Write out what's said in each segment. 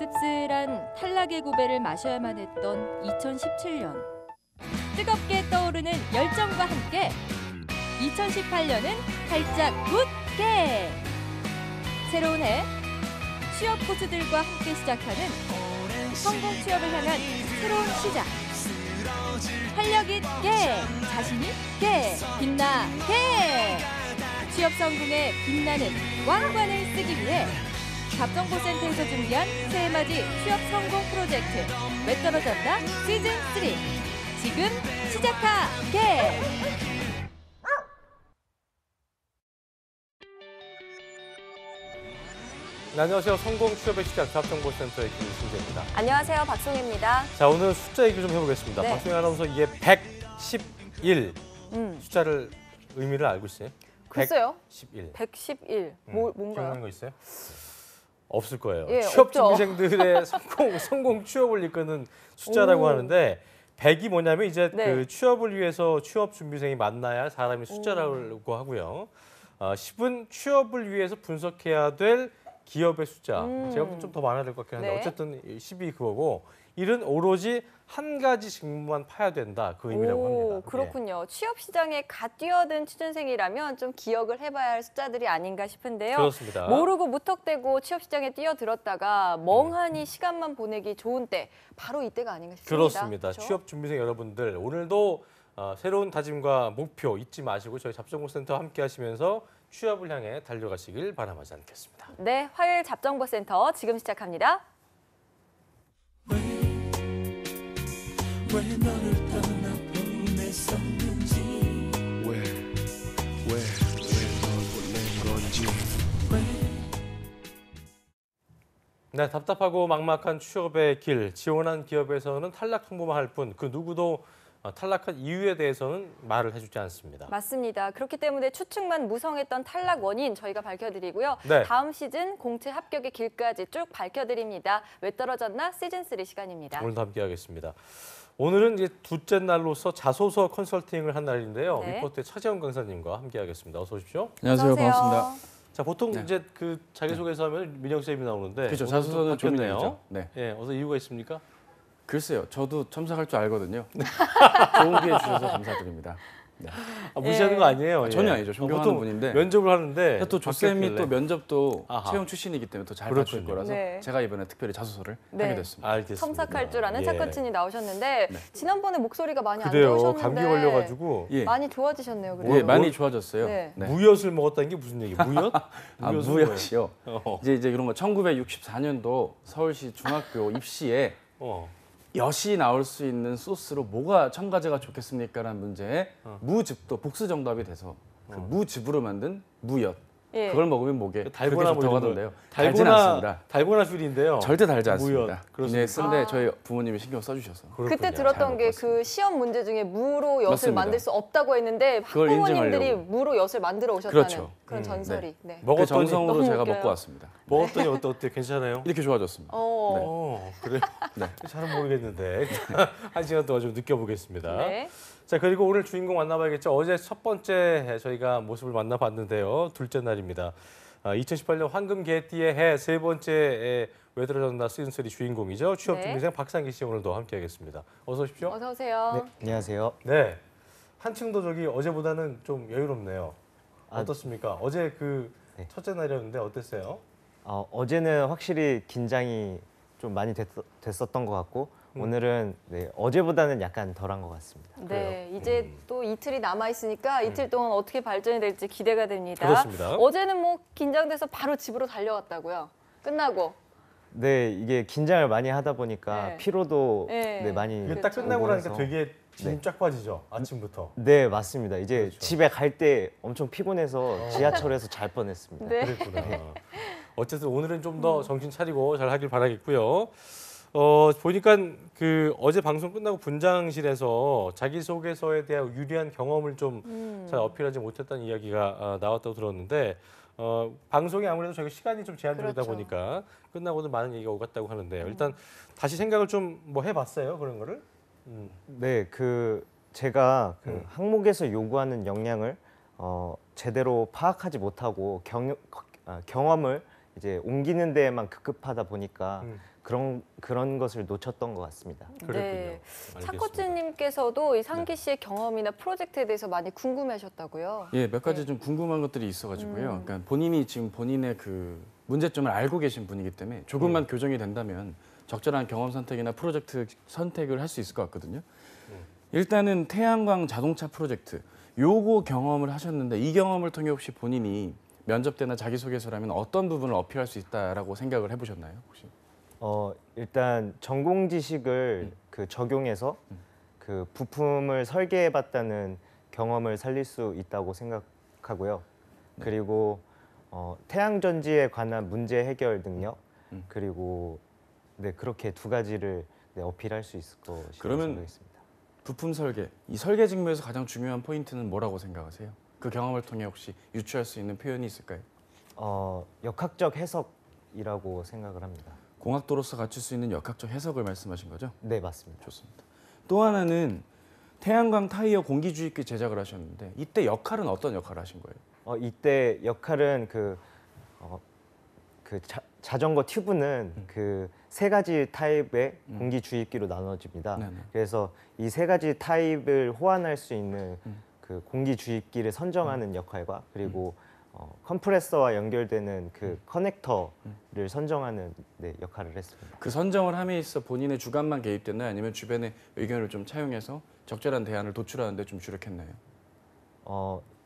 씁쓸한 탈락의 고배를 마셔야만 했던 2017년. 뜨겁게 떠오르는 열정과 함께 2018년은 활짝 굳게! 새로운 해, 취업 고수들과 함께 시작하는 성공 취업을 향한 새로운 시작. 활력 있게, 자신 있게, 빛나게! 취업 성공의 빛나는 왕관을 쓰기 위해 잡정보센터에서 준비한 새해맞이 취업 성공 프로젝트 왜 떨어졌나 시즌3 지금 시작하게! 네, 안녕하세요. 성공 취업의 시작 잡정보센터의 김신재입니다. 안녕하세요. 박송혜입니다. 자, 오늘 숫자 얘기 좀 해보겠습니다. 네. 박송혜 아나운서 이게 111 숫자를 의미를 알고 있어요? 글쎄요. 111. 111. 뭔가요? 기억나는 거 있어요? 없을 거예요. 예, 취업 없죠. 준비생들의 성공 취업을 이끄는 숫자라고 하는데 100이 뭐냐면 이제 네. 그 취업을 위해서 취업 준비생이 만나야 할 사람의 숫자라고 하고요. 10은 취업을 위해서 분석해야 될 기업의 숫자. 제가 좀 더 많아야 될 것 같긴 한데 네. 어쨌든 10이 그거고 1은 오로지 한 가지 직무만 파야 된다. 그 의미라고 합니다. 그렇군요. 취업 시장에 갓 뛰어든 취준생이라면 좀 기억을 해봐야 할 숫자들이 아닌가 싶은데요. 그렇습니다. 모르고 무턱대고 취업 시장에 뛰어들었다가 멍하니 시간만 보내기 좋은 때, 바로 이때가 아닌가 싶습니다. 그렇습니다. 그렇죠? 취업 준비생 여러분들 오늘도 새로운 다짐과 목표 잊지 마시고 저희 잡정보센터와 함께 하시면서 취업을 향해 달려가시길 바람하지 않겠습니다. 네, 화요일 잡정보센터 지금 시작합니다. 왜 너를 떠나보냈었는지 왜 널 보낸 건지 네, 답답하고 막막한 취업의 길, 지원한 기업에서는 탈락 홍보만 할 뿐 그 누구도 탈락한 이유에 대해서는 말을 해주지 않습니다. 맞습니다. 그렇기 때문에 추측만 무성했던 탈락 원인 저희가 밝혀드리고요. 네. 다음 시즌 공채 합격의 길까지 쭉 밝혀드립니다. 왜 떨어졌나 시즌3 시간입니다. 오늘도 함께하겠습니다. 오늘은 이제 둘째 날로서 자소서 컨설팅을 한 날인데요. 네. 리포트의 차재원 강사님과 함께하겠습니다. 어서 오십시오. 안녕하세요. 어서 오세요. 반갑습니다. 자, 보통 네. 이제 그 자기소개서 하면 민영 쌤이 나오는데 그렇죠. 오늘도 자소서는 바뀌었네요. 조민영이죠. 네. 예, 어서 이유가 있습니까? 글쎄요. 저도 참석할 줄 알거든요. 좋은 기회 주셔서 감사드립니다. 네. 무시하는 거 아니에요? 예. 전혀 아니죠. 존경하는 보통 분인데. 면접을 하는데 또 조쌤이 바뀌었길래. 또 면접도 아하. 채용 출신이기 때문에 더 잘 그렇군요. 봐줄 거라서 네. 제가 이번에 특별히 자소서를 네. 하게 됐습니다. 알겠습니다. 첨삭할 줄 아는 예. 차 코치님 나오셨는데 네. 지난번에 목소리가 많이 안 그래요. 좋으셨는데 감기 걸려가지고 예. 많이 좋아지셨네요. 그래도. 예, 많이 좋아졌어요. 네. 무엿을 먹었다는 게 무슨 얘기? 무엿? 아, 무엿은 무엇이요? 뭐예요? 이제 이런 거 1964년도 서울시 중학교 입시에 어. 엿이 나올 수 있는 소스로 뭐가 첨가제가 좋겠습니까라는 문제에 무즙도 복수 정답이 돼서 그 무즙으로 만든 무엿. 예. 그걸 먹으면 목에 달고나 그렇게 뭐 좋다고 이런 하던데요. 달지는 않습니다. 달고나 술인데요. 절대 달지 않습니다. 무엿. 굉장히 그렇습니다. 쓴데 저희 부모님이 신경 써주셔서. 그렇군요. 그때 들었던 잘 게 먹고 그 시험 문제 중에 무로 엿을 맞습니다. 만들 수 없다고 했는데 그걸 학부모님들이 인증하려고. 무로 엿을 만들어 오셨다는 그렇죠. 그런 전설이. 네. 그 먹었더니 정성으로 너무 제가 웃겨요. 먹고 왔습니다. 먹었더니 어때? 괜찮아요? 이렇게 좋아졌습니다. 그래요? 네. 잘은 모르겠는데 한 시간 동안 좀 느껴보겠습니다. 네. 자, 그리고 오늘 주인공 만나봐야겠죠. 어제 첫 번째 저희가 모습을 만나봤는데요. 둘째 날입니다. 2018년 황금 개띠의 해 세 번째 왜 들어졌나 시즌3 주인공이죠. 취업 네. 준비생 박상기 씨 오늘도 함께하겠습니다. 어서 오십시오. 어서 오세요. 네, 안녕하세요. 네, 한층 더 저기 어제보다는 좀 여유롭네요. 어떻습니까? 어제 그 네. 첫째 날이었는데 어땠어요? 어제는 확실히 긴장이 좀 많이 됐었던 것 같고 오늘은 네, 어제보다는 약간 덜한 것 같습니다. 네, 이제 또 이틀이 남아 있으니까 이틀 동안 어떻게 발전이 될지 기대가 됩니다. 그렇습니다. 어제는 뭐 긴장돼서 바로 집으로 달려갔다고요. 끝나고. 네, 이게 긴장을 많이 하다 보니까 네. 피로도 네. 네, 많이 이게 딱 끝나고 오고 나니까 해서. 되게 힘 쫙 빠지죠. 아침부터. 네, 맞습니다. 이제 그렇죠. 집에 갈 때 엄청 피곤해서 지하철에서 잘 뻔했습니다. 네. 그랬구나. 어쨌든 오늘은 좀 더 정신 차리고 잘 하길 바라겠고요. 보니까 그 어제 방송 끝나고 분장실에서 자기소개서에 대한 유리한 경험을 좀 잘 어필하지 못했다는 이야기가 나왔다고 들었는데 방송이 아무래도 저희 시간이 좀 제한되다 그렇죠. 보니까 끝나고도 많은 얘기가 오갔다고 하는데요. 일단 다시 생각을 좀 뭐 해봤어요 그런 거를? 네, 그 제가 그 항목에서 요구하는 역량을 제대로 파악하지 못하고 경험을 이제 옮기는 데에만 급급하다 보니까 그런 것을 놓쳤던 것 같습니다. 그랬군요. 네. 알겠습니다. 차코츠님께서도 이 상기 씨의 경험이나 프로젝트에 대해서 많이 궁금해하셨다고요. 예, 몇 가지 좀 궁금한 것들이 있어가지고요. 그러니까 본인이 지금 본인의 그 문제점을 알고 계신 분이기 때문에 조금만 교정이 된다면 적절한 경험 선택이나 프로젝트 선택을 할 수 있을 것 같거든요. 일단은 태양광 자동차 프로젝트 요거 경험을 하셨는데 이 경험을 통해 혹시 본인이 면접 때나 자기소개서라면 어떤 부분을 어필할 수 있다라고 생각을 해보셨나요? 혹시? 일단 전공 지식을 그 적용해서 그 부품을 설계해봤다는 경험을 살릴 수 있다고 생각하고요. 그리고 태양전지에 관한 문제 해결 능력 그리고 네, 그렇게 두 가지를 네, 어필할 수 있을 것이라고 그러면 생각했습니다. 부품 설계, 이 설계 직무에서 가장 중요한 포인트는 뭐라고 생각하세요? 그 경험을 통해 혹시 유추할 수 있는 표현이 있을까요? 역학적 해석이라고 생각을 합니다. 공학도로서 갖출 수 있는 역학적 해석을 말씀하신 거죠? 네, 맞습니다. 좋습니다. 또 하나는 태양광 타이어 공기주입기 제작을 하셨는데 이때 역할은 어떤 역할을 하신 거예요? 이때 역할은 자전거 튜브는 그 세 가지 타입의 공기 주입기로 나눠집니다. 네네. 그래서 이 세 가지 타입을 호환할 수 있는 그 공기 주입기를 선정하는 역할과 그리고 컴프레서와 연결되는 그 커넥터를 선정하는 네, 역할을 했습니다. 그 선정을 함에 있어 본인의 주관만 개입됐나요? 아니면 주변의 의견을 좀 차용해서 적절한 대안을 도출하는 데 좀 주력했나요?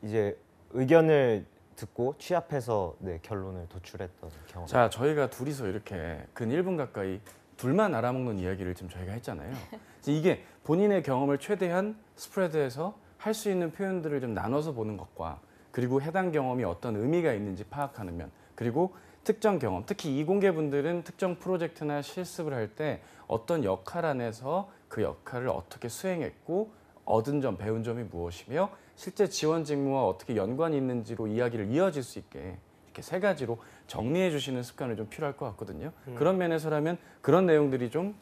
이제 의견을 듣고 취합해서 네, 결론을 도출했던 경험. 자, 저희가 둘이서 이렇게 근 1분 가까이 둘만 알아먹는 이야기를 지금 저희가 했잖아요. 이게 본인의 경험을 최대한 스프레드해서 할 수 있는 표현들을 좀 나눠서 보는 것과 그리고 해당 경험이 어떤 의미가 있는지 파악하는 면 그리고 특정 경험, 특히 이공계분들은 특정 프로젝트나 실습을 할 때 어떤 역할 안에서 그 역할을 어떻게 수행했고 얻은 점, 배운 점이 무엇이며 실제 지원 직무와 어떻게 연관이 있는지로 이야기를 이어질 수 있게 이렇게 세 가지로 정리해 주시는 습관이 좀 필요할 것 같거든요. 그런 면에서라면 그런 내용들이 좀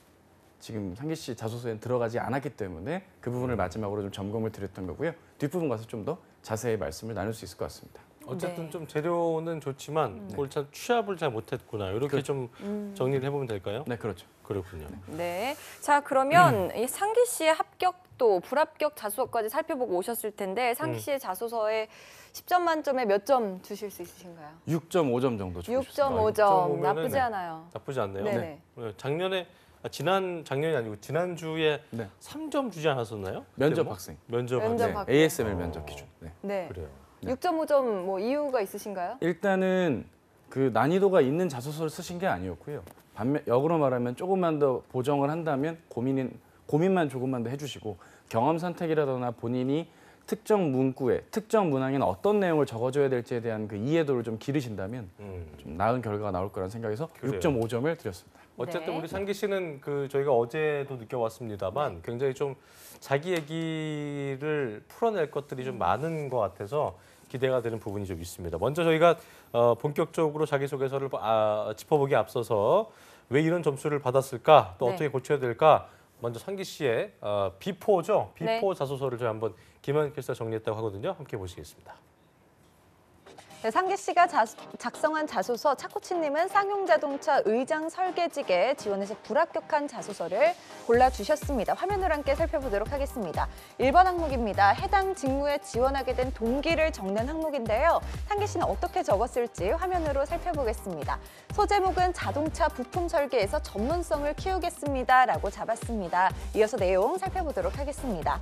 지금 상기 씨 자소서에 들어가지 않았기 때문에 그 부분을 마지막으로 좀 점검을 드렸던 거고요. 뒷부분 가서 좀 더 자세히 말씀을 나눌 수 있을 것 같습니다. 어쨌든 네. 좀 재료는 좋지만 그걸 참 취합을 잘 못했구나. 이렇게 그렇죠. 좀 정리를 해보면 될까요? 네, 그렇죠. 그렇군요. 네. 자, 그러면 이 상기 씨의 합격도 불합격 자소서까지 살펴보고 오셨을 텐데 상기 씨의 자소서에 10점 만점에 몇 점 주실 수 있으신가요? 6.5점 정도 주고 싶습니다. 6.5점. 6.5 면은 나쁘지 네. 않아요. 나쁘지 않네요. 네네. 작년에 작년이 아니고 지난주에 네. 3점 주지 않았었나요? 면접 그때 뭐? 학생. 면접 면접 학생. 학생. ASML 면접 기준. 네. 네. 그래요. 6.5점 뭐 이유가 있으신가요? 일단은 그 난이도가 있는 자소서를 쓰신 게 아니었고요. 반면 역으로 말하면 조금만 더 보정을 한다면 고민만 조금만 더 해주시고 경험 선택이라거나 본인이 특정 문구에 특정 문항에는 어떤 내용을 적어줘야 될지에 대한 그 이해도를 좀 기르신다면 좀 나은 결과가 나올 거라는 생각에서 그래요. 6.5점을 드렸습니다. 어쨌든 네. 우리 상기 씨는 그 저희가 어제도 느껴왔습니다만 굉장히 좀 자기 얘기를 풀어낼 것들이 좀 많은 것 같아서 기대가 되는 부분이 좀 있습니다. 먼저 저희가 본격적으로 자기소개서를 짚어보기에 앞서서 왜 이런 점수를 받았을까 또 네. 어떻게 고쳐야 될까 먼저 상기 씨의 비포죠. 비포 네. 자소서를 저희 한번 김현 캐스터 정리했다고 하거든요. 함께 보시겠습니다. 네, 상기 씨가 작성한 자소서 차코치님은 쌍용자동차 의장 설계직에 지원해서 불합격한 자소서를 골라주셨습니다. 화면으로 함께 살펴보도록 하겠습니다. 1번 항목입니다. 해당 직무에 지원하게 된 동기를 적는 항목인데요. 상기 씨는 어떻게 적었을지 화면으로 살펴보겠습니다. 소제목은 자동차 부품 설계에서 전문성을 키우겠습니다. 라고 잡았습니다. 이어서 내용 살펴보도록 하겠습니다.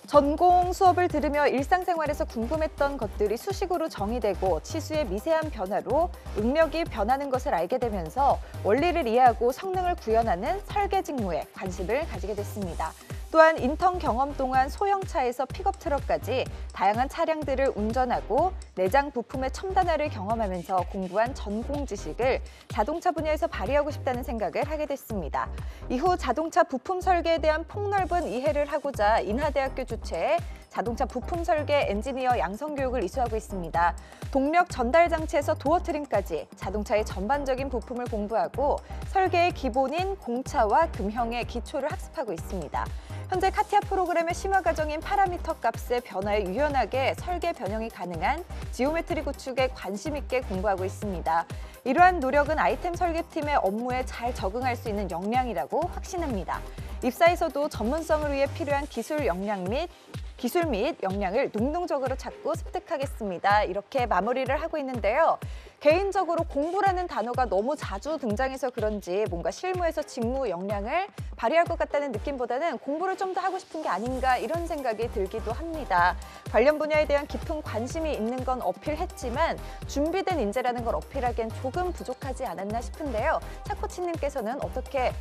전공 수업을 들으며 일상생활에서 궁금했던 것들이 수식으로 정의되고 치수의 미세한 변화로 응력이 변하는 것을 알게 되면서 원리를 이해하고 성능을 구현하는 설계 직무에 관심을 가지게 됐습니다. 또한 인턴 경험 동안 소형차에서 픽업 트럭까지 다양한 차량들을 운전하고 내장 부품의 첨단화를 경험하면서 공부한 전공 지식을 자동차 분야에서 발휘하고 싶다는 생각을 하게 됐습니다. 이후 자동차 부품 설계에 대한 폭넓은 이해를 하고자 인하대학교 주최 자동차 부품 설계 엔지니어 양성 교육을 이수하고 있습니다. 동력 전달 장치에서 도어 트림까지 자동차의 전반적인 부품을 공부하고 설계의 기본인 공차와 금형의 기초를 학습하고 있습니다. 현재 카티아 프로그램의 심화 과정인 파라미터 값의 변화에 유연하게 설계 변형이 가능한 지오메트리 구축에 관심 있게 공부하고 있습니다. 이러한 노력은 아이템 설계팀의 업무에 잘 적응할 수 있는 역량이라고 확신합니다. 입사에서도 전문성을 위해 필요한 기술 및 역량을 능동적으로 찾고 습득하겠습니다. 이렇게 마무리를 하고 있는데요. 개인적으로 공부라는 단어가 너무 자주 등장해서 그런지 뭔가 실무에서 직무 역량을 발휘할 것 같다는 느낌보다는 공부를 좀 더 하고 싶은 게 아닌가 이런 생각이 들기도 합니다. 관련 분야에 대한 깊은 관심이 있는 건 어필했지만 준비된 인재라는 걸 어필하기엔 조금 부족하지 않았나 싶은데요. 차 코치님께서는 어떻게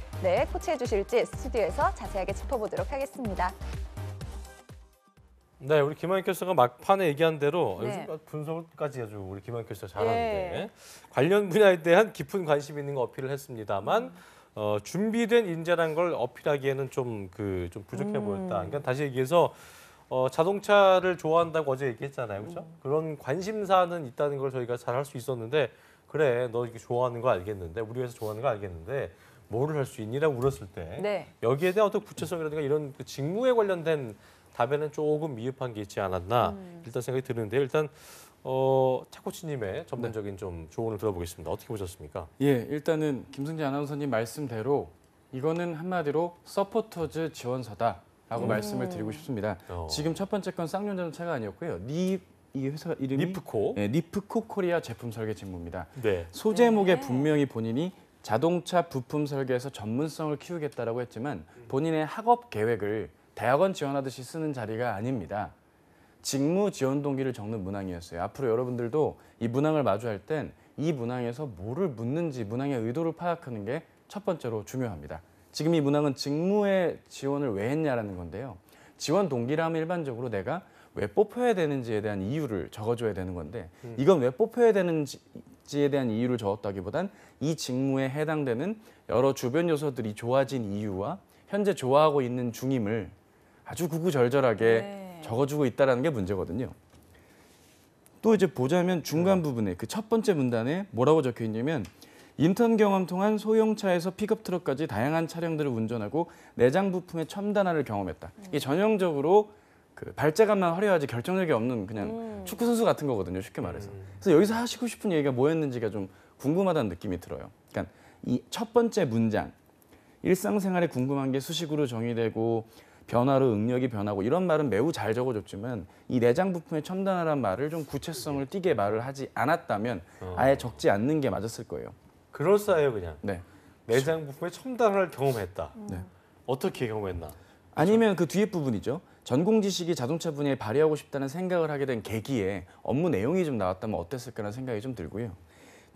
코치해 주실지 스튜디오에서 자세하게 짚어보도록 하겠습니다. 네, 우리 김한희 교수가 막판에 얘기한 대로 네. 요즘 분석까지 아주 우리 김한희 교수가 잘하는데 관련 분야에 대한 깊은 관심이 있는 거 어필을 했습니다만 준비된 인재란 걸 어필하기에는 좀 부족해 보였다. 그러니까 다시 얘기해서 자동차를 좋아한다고 어제 얘기했잖아요, 그렇죠? 그런 관심사는 있다는 걸 저희가 잘 할 수 있었는데 그래, 너 이렇게 좋아하는 거 알겠는데 우리 회사 좋아하는 거 알겠는데 뭐를 할 수 있니라고 물었을 때 여기에 대한 어떤 구체성이라든가 이런 그 직무에 관련된 답에는 조금 미흡한 게 있지 않았나 일단 생각이 드는데 일단 차 코치님의 전문적인 좀 조언을 들어보겠습니다. 어떻게 보셨습니까? 예, 일단은 김승재 아나운서님 말씀대로 이거는 한마디로 서포터즈 지원서다라고 말씀을 드리고 싶습니다. 지금 첫 번째 건 쌍용자동차가 아니었고요. 이 회사 이름이 니프코. 네, 니프코 코리아 제품 설계 직무입니다. 네. 소제목에 분명히 본인이 자동차 부품 설계에서 전문성을 키우겠다라고 했지만 본인의 학업 계획을 대학원 지원하듯이 쓰는 자리가 아닙니다. 직무 지원 동기를 적는 문항이었어요. 앞으로 여러분들도 이 문항을 마주할 땐 이 문항에서 뭐를 묻는지 문항의 의도를 파악하는 게 첫 번째로 중요합니다. 지금 이 문항은 직무에 지원을 왜 했냐라는 건데요. 지원 동기라면 일반적으로 내가 왜 뽑혀야 되는지에 대한 이유를 적어줘야 되는 건데 이건 왜 뽑혀야 되는지에 대한 이유를 적었다기보단 이 직무에 해당되는 여러 주변 요소들이 좋아진 이유와 현재 좋아하고 있는 중임을 아주 구구절절하게 적어주고 있다는 게 문제거든요. 또 이제 보자면 중간 부분에 그 첫 번째 문단에 뭐라고 적혀 있냐면 인턴 경험 통한 소형차에서 픽업트럭까지 다양한 차량들을 운전하고 내장 부품의 첨단화를 경험했다. 이게 전형적으로 그 발재간만 화려하지 결정력이 없는 그냥 축구 선수 같은 거거든요. 쉽게 말해서. 그래서 여기서 하시고 싶은 얘기가 뭐였는지가 좀 궁금하다는 느낌이 들어요. 그러니까 이 첫 번째 문장 일상생활에 궁금한 게 수식으로 정의되고 변화로 응력이 변하고 이런 말은 매우 잘 적어줬지만 이 내장 부품의 첨단화란 말을 좀 구체성을 띠게 말을 하지 않았다면 아예 적지 않는 게 맞았을 거예요. 그럴싸해요, 그냥. 네. 내장 부품의 첨단화를 경험했다. 네. 어떻게 경험했나? 아니면 그 뒤에 부분이죠. 전공 지식이 자동차 분야에 발휘하고 싶다는 생각을 하게 된 계기에 업무 내용이 좀 나왔다면 어땠을까라는 생각이 좀 들고요.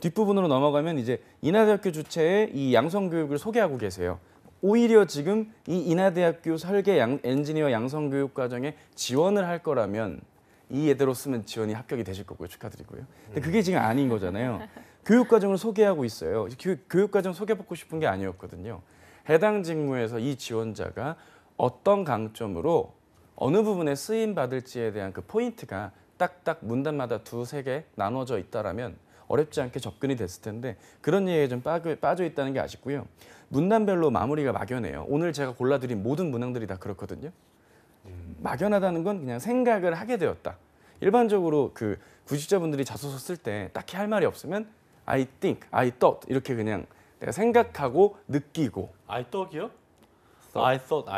뒷부분으로 넘어가면 이제 인하대학교 주최의 이 양성교육을 소개하고 계세요. 오히려 지금 이 인하대학교 설계 엔지니어 양성교육 과정에 지원을 할 거라면 이 예대로 쓰면 지원이 합격이 되실 거고요. 축하드리고요. 근데 그게 지금 아닌 거잖아요. 교육과정을 소개하고 있어요. 교육과정 소개받고 싶은 게 아니었거든요. 해당 직무에서 이 지원자가 어떤 강점으로 어느 부분에 쓰임 받을지에 대한 그 포인트가 딱딱 문단마다 두세 개 나눠져 있다라면 어렵지 않게 접근이 됐을 텐데 그런 얘기에 좀 빠져 있다는 게 아쉽고요. 문단별로 마무리가 막연해요. 오늘 제가 골라드린 모든 문항들이 다 그렇거든요. 막연하다는 건 그냥 생각을 하게 되었다. 일반적으로 그 구직자분들이 자소서 쓸 때 딱히 할 말이 없으면 I think, I thought 이렇게 그냥 내가 생각하고 느끼고 I thought이요? I thought.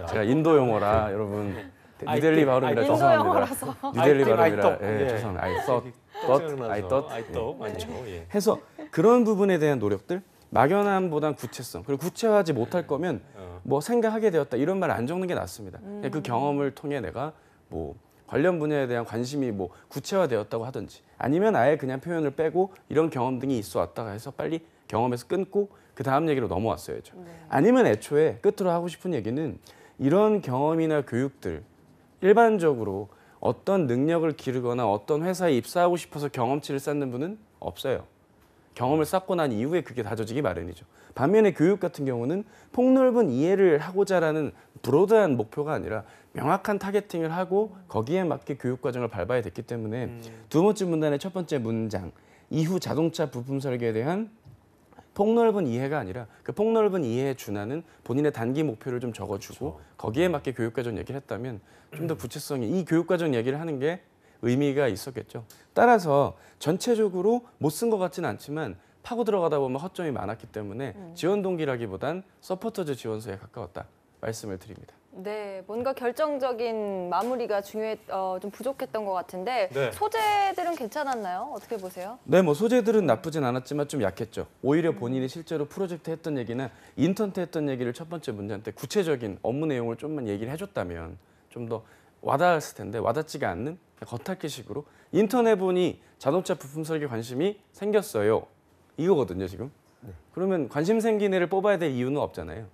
제가 인도 용어라 여러분 뉴델리 발음이라 인도 죄송합니다. 영어라서. 뉴델리 발음이라 예. 죄송합니다. I thought. I thought. 많죠. 예. 해서 그런 부분에 대한 노력들 막연함보단 구체성 그리고 구체화하지 못할 거면 뭐 생각하게 되었다 이런 말 안 적는 게 낫습니다. 그 경험을 통해 내가 뭐 관련 분야에 대한 관심이 뭐 구체화되었다고 하든지 아니면 아예 그냥 표현을 빼고 이런 경험 등이 있어 왔다가 해서 빨리 경험에서 끊고 그 다음 얘기로 넘어왔어야죠. 아니면 애초에 끝으로 하고 싶은 얘기는 이런 경험이나 교육들 일반적으로 어떤 능력을 기르거나 어떤 회사에 입사하고 싶어서 경험치를 쌓는 분은 없어요. 경험을 쌓고 난 이후에 그게 다져지기 마련이죠. 반면에 교육 같은 경우는 폭넓은 이해를 하고자라는 브로드한 목표가 아니라 명확한 타겟팅을 하고 거기에 맞게 교육 과정을 밟아야 됐기 때문에 두 번째 문단의 첫 번째 문장 이후 자동차 부품 설계에 대한 폭넓은 이해가 아니라 그 폭넓은 이해에 준하는 본인의 단기 목표를 좀 적어주고 거기에 맞게 교육과정 얘기를 했다면 좀 더 구체성이 이 교육과정 얘기를 하는 게 의미가 있었겠죠. 따라서 전체적으로 못 쓴 것 같지는 않지만 파고 들어가다 보면 허점이 많았기 때문에 지원 동기라기보단 서포터즈 지원서에 가까웠다 말씀을 드립니다. 네, 뭔가 결정적인 마무리가 좀 부족했던 것 같은데 네. 소재들은 괜찮았나요? 어떻게 보세요? 네, 뭐 소재들은 나쁘진 않았지만 좀 약했죠. 오히려 본인이 실제로 프로젝트 했던 얘기나 인턴 때 했던 얘기를 첫 번째 문제한 때 구체적인 업무 내용을 좀만 얘기를 해줬다면 좀 더 와닿았을 텐데 와닿지가 않는 겉핥기식으로 인턴 해보니 자동차 부품 설계 관심이 생겼어요. 이거거든요, 지금. 그러면 관심 생긴 애를 뽑아야 될 이유는 없잖아요.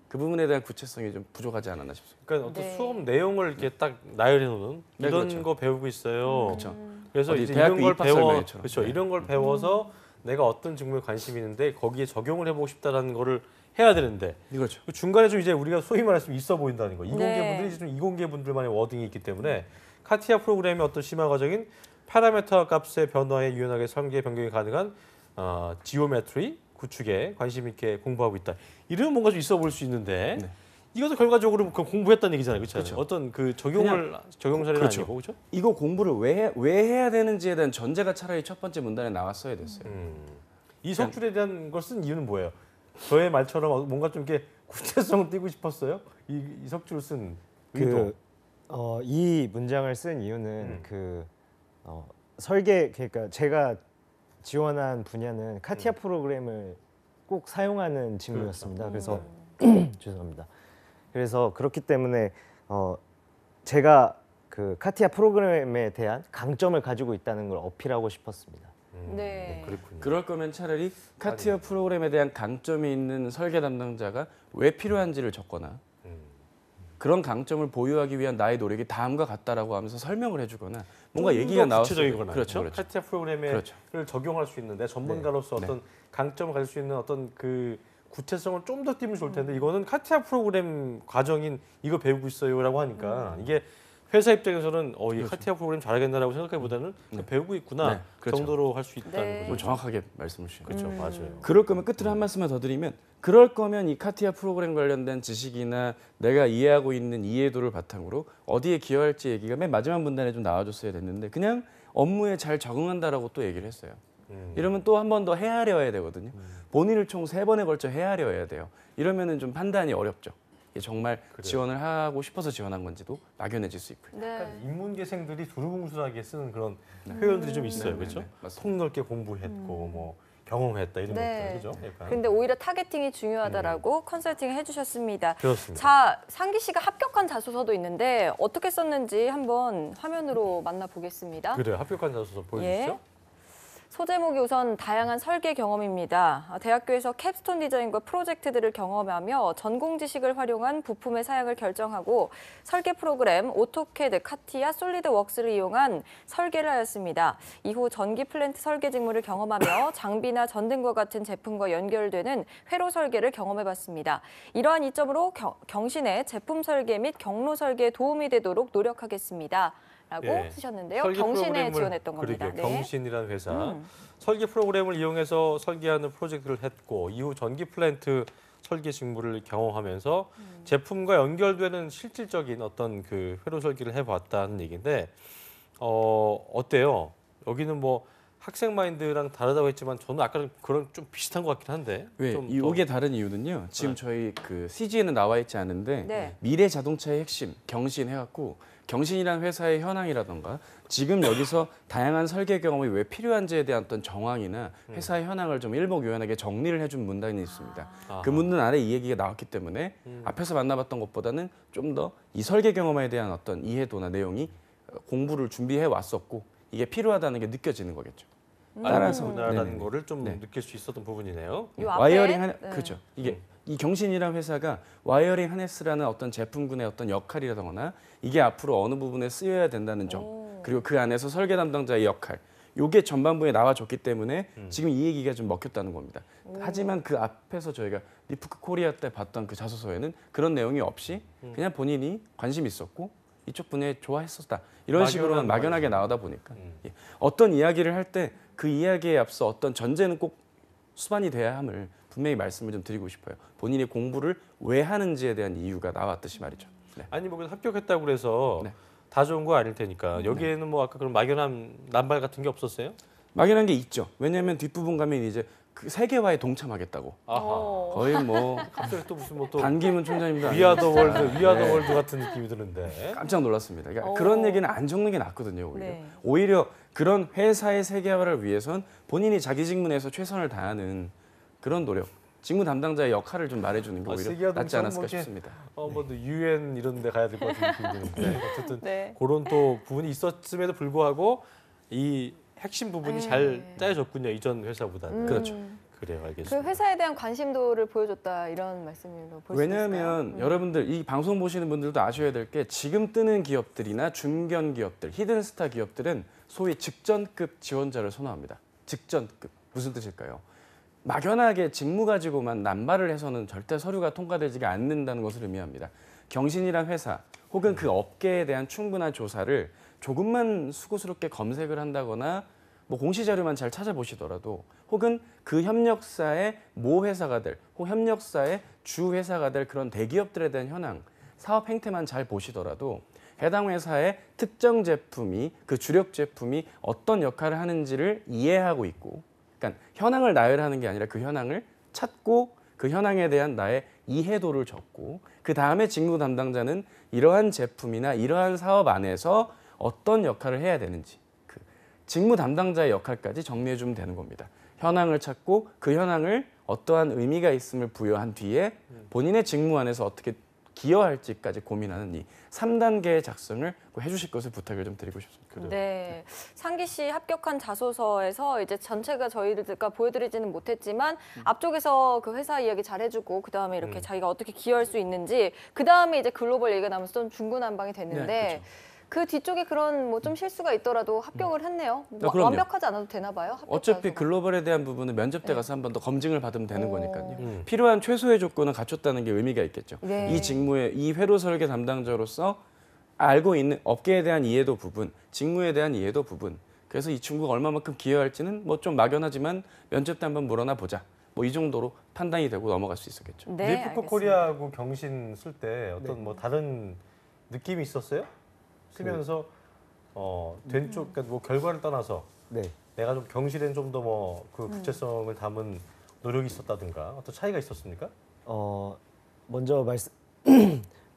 그 부분에 대한 구체성이 좀 부족하지 않았나 싶습니다. 그러니까 어떤 네. 수업 내용을 이렇게 딱 나열해 놓는 네, 이런 그렇죠. 거 배우고 있어요. 그렇죠. 그래서 어디 이제 대학교 이런 걸 입학 배워, 설명회처럼. 그렇죠. 네. 이런 걸 배워서 내가 어떤 직무에 관심이 있는데 거기에 적용을 해보고 싶다라는 거를 해야 되는데 그렇죠. 그 중간에 좀 이제 우리가 소위 말해서 있어 보인다는 거. 이공계 네. 분들이 이제 좀 이공계 분들만의 워딩이 있기 때문에 카티아 프로그램의 어떤 심화 과정인 파라메터 값의 변화에 유연하게 설계 변경이 가능한 지오메트리 구축에 관심 있게 공부하고 있다. 이런 뭔가 좀 있어 보일 수 있는데 네. 이것도 결과적으로 그 공부했다는 얘기잖아요, 그렇죠? 그렇죠. 어떤 그 적용 사례는 그렇죠. 아니고, 그렇죠? 이거 공부를 왜 해야 되는지에 대한 전제가 차라리 첫 번째 문단에 나왔어야 됐어요. 이 석줄에 대한 걸 쓴 이유는 뭐예요? 저의 말처럼 뭔가 좀 이렇게 구체성을 띠고 싶었어요. 이 석줄을 쓴 의도. 이 문장을 쓴 이유는 설계 그러니까 제가 지원한 분야는 카티아 프로그램을 꼭 사용하는 직무였습니다. 그래서 죄송합니다. 그래서 그렇기 때문에 제가 그 카티아 프로그램에 대한 강점을 가지고 있다는 걸 어필하고 싶었습니다. 네. 그렇군요. 그럴 거면 차라리 카티아 프로그램에 대한 강점이 있는 설계 담당자가 왜 필요한지를 적거나 그런 강점을 보유하기 위한 나의 노력이 다음과 같다라고 하면서 설명을 해주거나 뭔가 얘기가 나왔어요. 구체적이거나 그렇죠. 그렇죠. 카티아 프로그램을 그렇죠. 적용할 수 있는 내 전문가로서 네. 어떤 강점을 가질 수 있는 어떤 그 구체성을 좀 더 띄면 좋을 텐데 이거는 카티아 프로그램 과정인 이거 배우고 있어요라고 하니까 이게 회사 입장에서는 이 카티아 프로그램 잘하겠나라고 생각하기보다는 배우고 있구나 네, 그렇죠. 정도로 할 수 있다는 네. 거죠. 뭐 정확하게 말씀을 주시네요. 그렇죠, 맞아요. 그럴 거면 끝으로 한 말씀만 더 드리면 그럴 거면 이 카티아 프로그램 관련된 지식이나 내가 이해하고 있는 이해도를 바탕으로 어디에 기여할지 얘기가 맨 마지막 문단에 좀 나와줬어야 됐는데 그냥 업무에 잘 적응한다라고 또 얘기를 했어요. 이러면 또 한 번 더 헤아려야 되거든요. 본인을 총 3번에 걸쳐 헤아려야 돼요. 이러면은 좀 판단이 어렵죠. 이게 정말 지원을 하고 싶어서 지원한 건지도 막연해질 수 있고요. 네. 약간 인문계생들이 두루뭉술하게 쓰는 그런 표현들이 좀 있어요, 네, 그렇죠? 네, 맞습니다. 폭넓게 공부했고 뭐 경험했다 이런 네. 것들, 그렇죠? 약간. 근데 오히려 타겟팅이 중요하다라고 컨설팅 해주셨습니다. 그렇습니다. 자, 상기 씨가 합격한 자소서도 있는데 어떻게 썼는지 한번 화면으로 만나보겠습니다. 그래요. 합격한 자소서 보여주시죠. 예. 소제목이 우선 다양한 설계 경험입니다. 대학교에서 캡스톤 디자인과 프로젝트들을 경험하며 전공 지식을 활용한 부품의 사양을 결정하고 설계 프로그램 오토캐드, 카티아, 솔리드웍스를 이용한 설계를 하였습니다. 이후 전기 플랜트 설계 직무를 경험하며 장비나 전등과 같은 제품과 연결되는 회로 설계를 경험해봤습니다. 이러한 이점으로 경신의 제품 설계 및 경로 설계에 도움이 되도록 노력하겠습니다. 라고 예. 쓰셨는데요. 설계 경신에 프로그램을- 지원했던 겁니다. 그러게요. 네. 경신이라는 회사 설계 프로그램을 이용해서 설계하는 프로젝트를 했고 이후 전기 플랜트 설계 직무를 경험하면서 제품과 연결되는 실질적인 어떤 그 회로 설계를 해봤다는 얘기인데 어때요? 여기는 뭐 학생 마인드랑 다르다고 했지만 저는 아까 그런 좀 비슷한 것 같긴 한데 왜 좀 이게 다른 이유는요. 지금 저희 그 CG에는 나와 있지 않은데 네. 미래 자동차의 핵심 경신 해갖고 경신이라는 회사의 현황이라던가 지금 여기서 다양한 설계 경험이 왜 필요한지에 대한 어떤 정황이나 회사의 현황을 좀 일목요연하게 정리를 해준 문단이 있습니다. 그 문단 아래 이 얘기가 나왔기 때문에 앞에서 만나봤던 것보다는 좀 더 이 설계 경험에 대한 어떤 이해도나 내용이 공부를 준비해 왔었고 이게 필요하다는 게 느껴지는 거겠죠. 따라서라는 네네네. 거를 좀 네. 느낄 수 있었던 부분이네요. 요 앞에 와이어링 한 네. 그렇죠. 이게 이 경신이라는 회사가 와이어링 하네스라는 어떤 제품군의 어떤 역할이라거나 이게 앞으로 어느 부분에 쓰여야 된다는 점 그리고 그 안에서 설계 담당자의 역할 요게 전반부에 나와줬기 때문에 지금 이 얘기가 좀 먹혔다는 겁니다. 하지만 그 앞에서 저희가 리프크 코리아 때 봤던 그 자소서에는 그런 내용이 없이 그냥 본인이 관심 있었고 이쪽 분야에 좋아했었다 이런 식으로만 막연하게 나오다 보니까 예. 어떤 이야기를 할 때 그 이야기에 앞서 어떤 전제는 꼭 수반이 돼야 함을 분명히 말씀을 좀 드리고 싶어요. 본인이 공부를 왜 하는지에 대한 이유가 나왔듯이 말이죠. 네. 아니 뭐 그래서 합격했다고 그래서 네. 다 좋은 거 아닐 테니까 여기에는 뭐 아까 그런 막연한 남발 같은 게 없었어요? 막연한 게 있죠. 왜냐하면 뒷부분 가면 이제 그 세계화에 동참하겠다고. 아하. 거의 뭐 갑자기 또 무슨 뭐또 반기문 총장님도 위아더 아니고 월드, 위아더 월드 같은 느낌이 드는데. 깜짝 놀랐습니다. 그러니까 그런 얘기는 안 적는 게 낫거든요. 오히려. 네. 오히려 그런 회사의 세계화를 위해선 본인이 자기 직문에서 최선을 다하는 그런 노력, 직무 담당자의 역할을 좀 말해주는 게 오히려 세계화도 낫지 않았을까 뭐 이렇게 싶습니다. 뭐 유엔 이런 데 가야 될 것 같은 느낌이 드는데 어쨌든 네. 그런 또 부분이 있었음에도 불구하고 이 핵심 부분이 잘 짜여졌군요. 이전 회사보다는. 그렇죠. 그래요. 그 알겠습니다. 회사에 대한 관심도를 보여줬다 이런 말씀으로 볼 수 있을까요? 왜냐하면 여러분들 이 방송 보시는 분들도 아셔야 될 게 지금 뜨는 기업들이나 중견 기업들, 히든스타 기업들은 소위 직전급 지원자를 선호합니다. 직전급. 무슨 뜻일까요? 막연하게 직무 가지고만 남발을 해서는 절대 서류가 통과되지가 않는다는 것을 의미합니다. 경신이란 회사 혹은 그 업계에 대한 충분한 조사를 조금만 수고스럽게 검색을 한다거나 뭐 공시자료만 잘 찾아보시더라도 혹은 그 협력사의 모 회사가 될 혹은 협력사의 주 회사가 될 그런 대기업들에 대한 현황, 사업 행태만 잘 보시더라도 해당 회사의 특정 제품이 그 주력 제품이 어떤 역할을 하는지를 이해하고 있고 그러니까 현황을 나열하는 게 아니라 그 현황을 찾고 그 현황에 대한 나의 이해도를 적고 그 다음에 직무 담당자는 이러한 제품이나 이러한 사업 안에서 어떤 역할을 해야 되는지 그 직무 담당자의 역할까지 정리해 주면 되는 겁니다. 현황을 찾고 그 현황을 어떠한 의미가 있음을 부여한 뒤에 본인의 직무 안에서 어떻게 기여할지까지 고민하는 이 3단계의 작성을 꼭 해주실 것을 부탁을 좀 드리고 싶습니다. 네, 상기 씨 합격한 자소서에서 이제 전체가 저희가 보여드리지는 못했지만 앞쪽에서 그 회사 이야기 잘 해주고 그 다음에 이렇게 자기가 어떻게 기여할 수 있는지 그 다음에 이제 글로벌 얘기가 나면서 좀 중구난방이 됐는데 네, 그 뒤쪽에 그런 뭐 좀 실수가 있더라도 합격을 했네요. 뭐 그럼요. 완벽하지 않아도 되나 봐요. 합격 어차피 자소서가. 글로벌에 대한 부분은 면접 때 가서 한 번 더 검증을 받으면 되는 오. 거니까요. 필요한 최소의 조건은 갖췄다는 게 의미가 있겠죠. 네. 이 직무에 이 회로 설계 담당자로서 알고 있는 업계에 대한 이해도 부분, 직무에 대한 이해도 부분. 그래서 이 친구가 얼마만큼 기여할지는 뭐 좀 막연하지만 면접 때 한번 물어나 보자. 뭐 이 정도로 판단이 되고 넘어갈 수 있었겠죠. 네, 리프코 알겠습니다. 코리아하고 경신 쓸 때 어떤 뭐 다른 느낌이 있었어요? 쓰면서 된 쪽, 그러니까 뭐 결과를 떠나서 네. 내가 좀 경실엔 좀 더 뭐 그 구체성을 담은 노력이 있었다든가 어떤 차이가 있었습니까?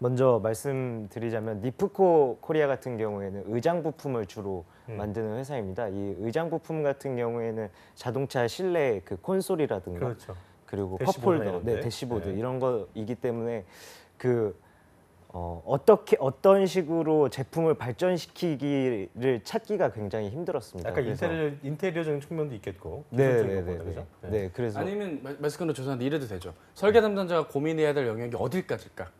먼저 말씀드리자면 니프코 코리아 같은 경우에는 의장 부품을 주로 만드는 회사입니다. 이 의장 부품 같은 경우에는 자동차 실내 그 콘솔이라든가 그렇죠. 그리고 대시보드나 컵홀더, 이런데. 대시보드 네. 이런 거이기 때문에 그 어떤 식으로 제품을 발전시키기를 찾기가 굉장히 힘들었습니다. 약간 그래서- 인테리어적인 측면도 있겠고. 네, 기술적인 네, 것보다, 네, 그죠? 네. 네, 그래서 아니면 말씀으로 죄송한데 이래도 되죠. 설계 담당자가 고민해야 될 영역이 어딜까지일까?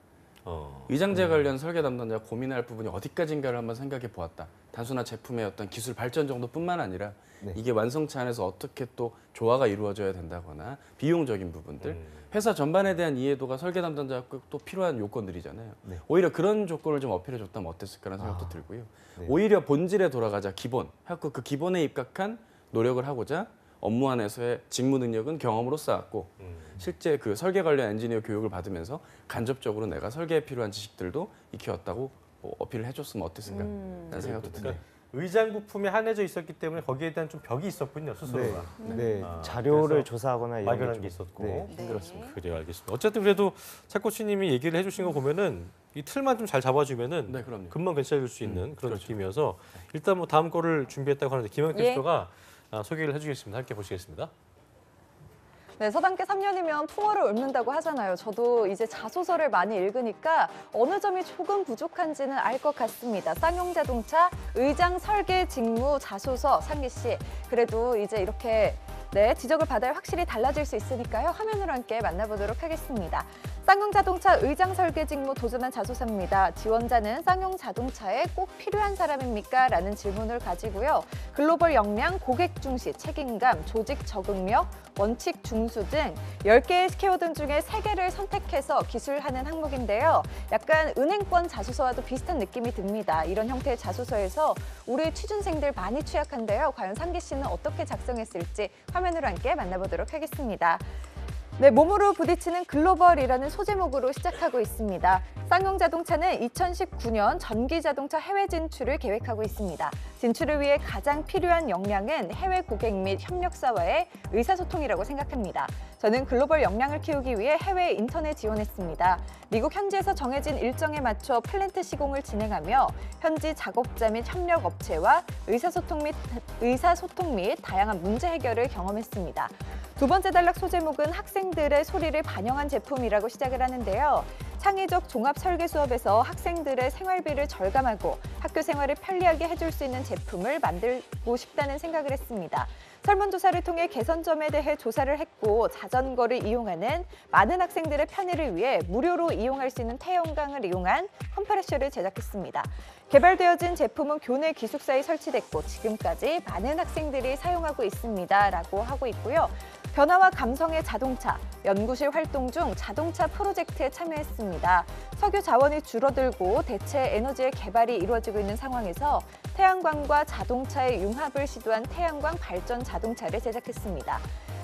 의장제 관련 설계 담당자가 고민할 부분이 어디까지인가를 한번 생각해 보았다. 단순한 제품의 어떤 기술 발전 정도뿐만 아니라 네. 이게 완성체 안에서 어떻게 또 조화가 이루어져야 된다거나 비용적인 부분들, 회사 전반에 대한 이해도가 설계 담당자가 또 필요한 요건들이잖아요. 네. 오히려 그런 조건을 좀 어필해 줬다면 어땠을까라는 생각도 들고요. 네. 오히려 본질에 돌아가자 기본. 해갖고 그 기본에 입각한 노력을 하고자 업무 안에서의 직무 능력은 경험으로 쌓았고 실제 그 설계 관련 엔지니어 교육을 받으면서 간접적으로 내가 설계에 필요한 지식들도 익혀왔다고 뭐 어필을 해줬으면 어땠을까라는 생각도 드네요. 그러니까 의장 부품에 한해져 있었기 때문에 거기에 대한 좀 벽이 있었군요, 스스로가. 네, 아, 자료를 그래서 조사하거나 이런 막연한 좀- 게 있었고. 네. 힘들었습니다. 그래요, 알겠습니다. 어쨌든 그래도 차코치님이 얘기를 해주신 거 보면은 이 틀만 좀 잘 잡아주면은 네, 그럼요. 금방 괜찮을 수 있는 그런 그렇죠. 느낌이어서 일단 뭐 다음 거를 준비했다고 하는데 김영태 예. 시도가 소개를 해주겠습니다. 함께 보시겠습니다. 네, 서당계 3년이면 풍어를 읊는다고 하잖아요. 저도 이제 자소서를 많이 읽으니까 어느 점이 조금 부족한지는 알 것 같습니다. 쌍용자동차 의장 설계 직무 자소서 상기 씨. 그래도 이제 이렇게 지적을 받아야 확실히 달라질 수 있으니까요. 화면으로 함께 만나보도록 하겠습니다. 쌍용자동차 의장 설계 직무 도전한 자소서입니다. 지원자는 쌍용자동차에 꼭 필요한 사람입니까? 라는 질문을 가지고요. 글로벌 역량, 고객 중시, 책임감, 조직 적응력, 원칙 중수 등 10개의 키워드 중에 3개를 선택해서 기술하는 항목인데요. 약간 은행권 자소서와도 비슷한 느낌이 듭니다. 이런 형태의 자소서에서 우리 취준생들 많이 취약한데요. 과연 상기 씨는 어떻게 작성했을지 화면으로 함께 만나보도록 하겠습니다. 네, 몸으로 부딪히는 글로벌이라는 소제목으로 시작하고 있습니다. 쌍용자동차는 2019년 전기자동차 해외 진출을 계획하고 있습니다. 진출을 위해 가장 필요한 역량은 해외 고객 및 협력사와의 의사소통이라고 생각합니다. 저는 글로벌 역량을 키우기 위해 해외 인턴에 지원했습니다. 미국 현지에서 정해진 일정에 맞춰 플랜트 시공을 진행하며 현지 작업자 및 협력업체와 의사소통 및 다양한 문제 해결을 경험했습니다. 두 번째 단락 소제목은 학생들의 소리를 반영한 제품이라고 시작을 하는데요. 창의적 종합 설계 수업에서 학생들의 생활비를 절감하고 학교 생활을 편리하게 해줄 수 있는 제품을 만들고 싶다는 생각을 했습니다. 설문조사를 통해 개선점에 대해 조사를 했고 자전거를 이용하는 많은 학생들의 편의를 위해 무료로 이용할 수 있는 태양광을 이용한 컴프레셔를 제작했습니다. 개발되어진 제품은 교내 기숙사에 설치됐고 지금까지 많은 학생들이 사용하고 있습니다. 라고 하고 있고요. 변화와 감성의 자동차, 연구실 활동 중 자동차 프로젝트에 참여했습니다. 석유 자원이 줄어들고 대체 에너지의 개발이 이루어지고 있는 상황에서 태양광과 자동차의 융합을 시도한 태양광 발전 자동차를 제작했습니다.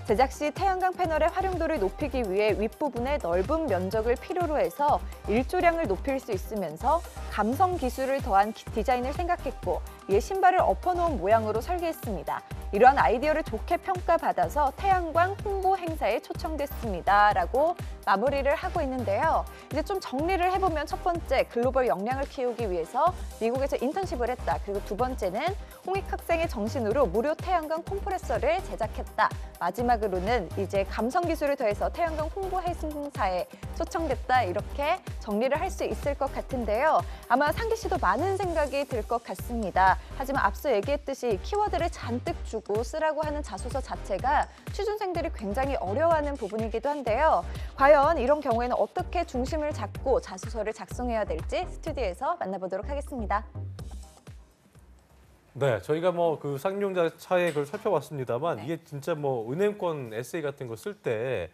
제작 시 태양광 패널의 활용도를 높이기 위해 윗부분에 넓은 면적을 필요로 해서 일조량을 높일 수 있으면서 감성 기술을 더한 디자인을 생각했고 이에 신발을 엎어놓은 모양으로 설계했습니다. 이러한 아이디어를 좋게 평가받아서 태양광 홍보 행사에 초청됐습니다. 라고 마무리를 하고 있는데요. 이제 좀 정리를 해보면 첫 번째, 글로벌 역량을 키우기 위해서 미국에서 인턴십을 했다. 그리고 두 번째는 홍익 학생의 정신으로 무료 태양광 컴프레서를 제작했다. 마지막으로는 이제 감성 기술을 더해서 태양광 홍보 행사에 초청됐다. 이렇게 정리를 할 수 있을 것 같은데요. 아마 상기 씨도 많은 생각이 들 것 같습니다. 하지만 앞서 얘기했듯이 키워드를 잔뜩 주고 쓰라고 하는 자소서 자체가 취준생들이 굉장히 어려워하는 부분이기도 한데요. 과연 이런 경우에는 어떻게 중심을 잡고 자소서를 작성해야 될지 스튜디오에서 만나보도록 하겠습니다. 네, 저희가 뭐 그 쌍용자차의 걸 살펴봤습니다만 이게 진짜 뭐 은행권 에세이 같은 거 쓸 때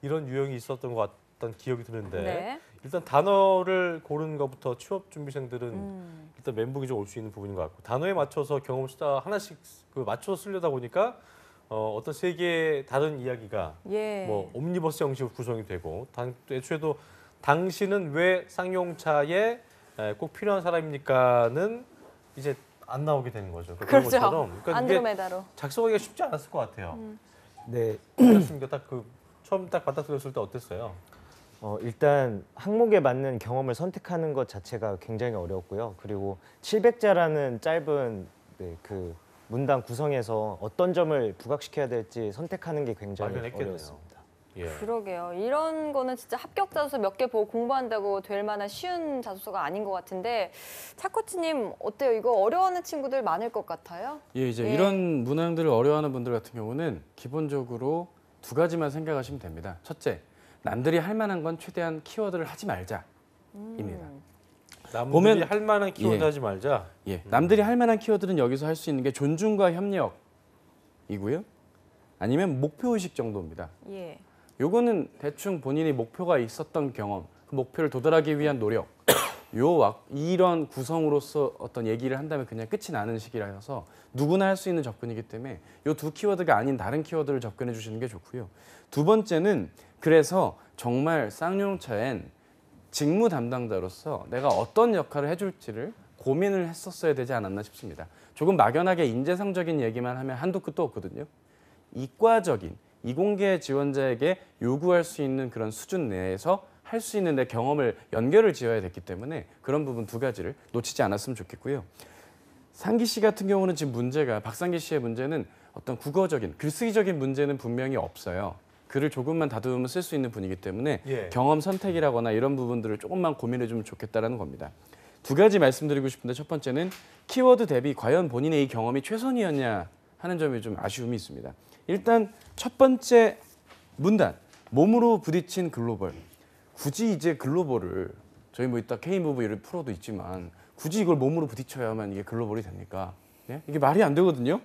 이런 유형이 있었던 것 같다는 기억이 드는데 네. 일단 단어를 고르는 것부터 취업 준비생들은 일단 멘붕이 좀 올 수 있는 부분인 것 같고 단어에 맞춰서 경험을 쓰다 하나씩 그 맞춰서 쓰려다 보니까 어떤 세 개의 다른 이야기가 뭐 옴니버스 형식으로 구성이 되고 애초에도 당신은 왜 쌍용차에 꼭 필요한 사람입니까는 이제 안 나오게 되는 거죠. 그런 그렇죠. 것처럼 그러니까 이게 안드로메다로. 작성하기가 쉽지 않았을 것 같아요. 네, 어떻습니까? 딱 그 처음 딱 받아들였을 때 어땠어요? 일단 항목에 맞는 경험을 선택하는 것 자체가 굉장히 어려웠고요. 그리고 700자라는 짧은 그 문단 구성에서 어떤 점을 부각시켜야 될지 선택하는 게 굉장히 막연했겠네요. 어려웠습니다. 예. 그러게요. 이런 거는 진짜 합격 자소서 몇 개 보고 공부한다고 될 만한 쉬운 자소서가 아닌 것 같은데 차코치님 어때요? 이거 어려워하는 친구들 많을 것 같아요? 예, 이제 예. 이런 문항들을 어려워하는 분들 같은 경우는 기본적으로 두 가지만 생각하시면 됩니다. 첫째, 남들이 할 만한 건 최대한 키워드를 하지 말자입니다. 남들이 보면- 할 만한 키워드 예. 하지 말자. 예, 남들이 할 만한 키워드는 여기서 할 수 있는 게 존중과 협력이고요. 아니면 목표의식 정도입니다. 예. 요거는 대충 본인이 목표가 있었던 경험, 그 목표를 도달하기 위한 노력, 이런 구성으로서 어떤 얘기를 한다면 그냥 끝이 나는 식이라서 누구나 할 수 있는 접근이기 때문에 요 두 키워드가 아닌 다른 키워드를 접근해 주시는 게 좋고요. 두 번째는 그래서 정말 쌍용차엔 직무 담당자로서 내가 어떤 역할을 해줄지를 고민을 했었어야 되지 않았나 싶습니다. 조금 막연하게 인재상적인 얘기만 하면 한도 끝도 없거든요. 이과적인 이공계 지원자에게 요구할 수 있는 그런 수준 내에서 할 수 있는 내 경험을 연결을 지어야 됐기 때문에 그런 부분 두 가지를 놓치지 않았으면 좋겠고요. 상기 씨 같은 경우는 지금 문제가 박상기 씨의 문제는 어떤 국어적인 글쓰기적인 문제는 분명히 없어요. 글을 조금만 다듬으면 쓸 수 있는 분이기 때문에 예. 경험 선택이라거나 이런 부분들을 조금만 고민해 주면 좋겠다라는 겁니다. 두 가지 말씀드리고 싶은데 첫 번째는 키워드 대비 과연 본인의 이 경험이 최선이었냐 하는 점이 좀 아쉬움이 있습니다. 일단 첫 번째 문단 몸으로 부딪힌 글로벌. 굳이 이제 글로벌을 저희 뭐 이따 K무브 이런 프로도 있지만 굳이 이걸 몸으로 부딪혀야만 이게 글로벌이 됩니까? 예? 이게 말이 안 되거든요.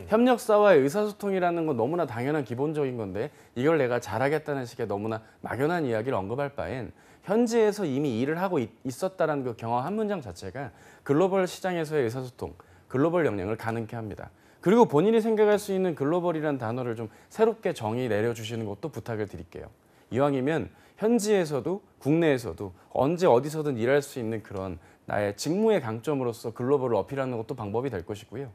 협력사와의 의사소통이라는 건 너무나 당연한 기본적인 건데 이걸 내가 잘하겠다는 식의 너무나 막연한 이야기를 언급할 바엔 현지에서 이미 일을 하고 있었다는 그 경험 한 문장 자체가 글로벌 시장에서의 의사소통, 글로벌 역량을 가능케 합니다. 그리고 본인이 생각할 수 있는 글로벌이라는 단어를 좀 새롭게 정의 내려주시는 것도 부탁을 드릴게요. 이왕이면 현지에서도 국내에서도 언제 어디서든 일할 수 있는 그런 나의 직무의 강점으로서 글로벌을 어필하는 것도 방법이 될 것이고요.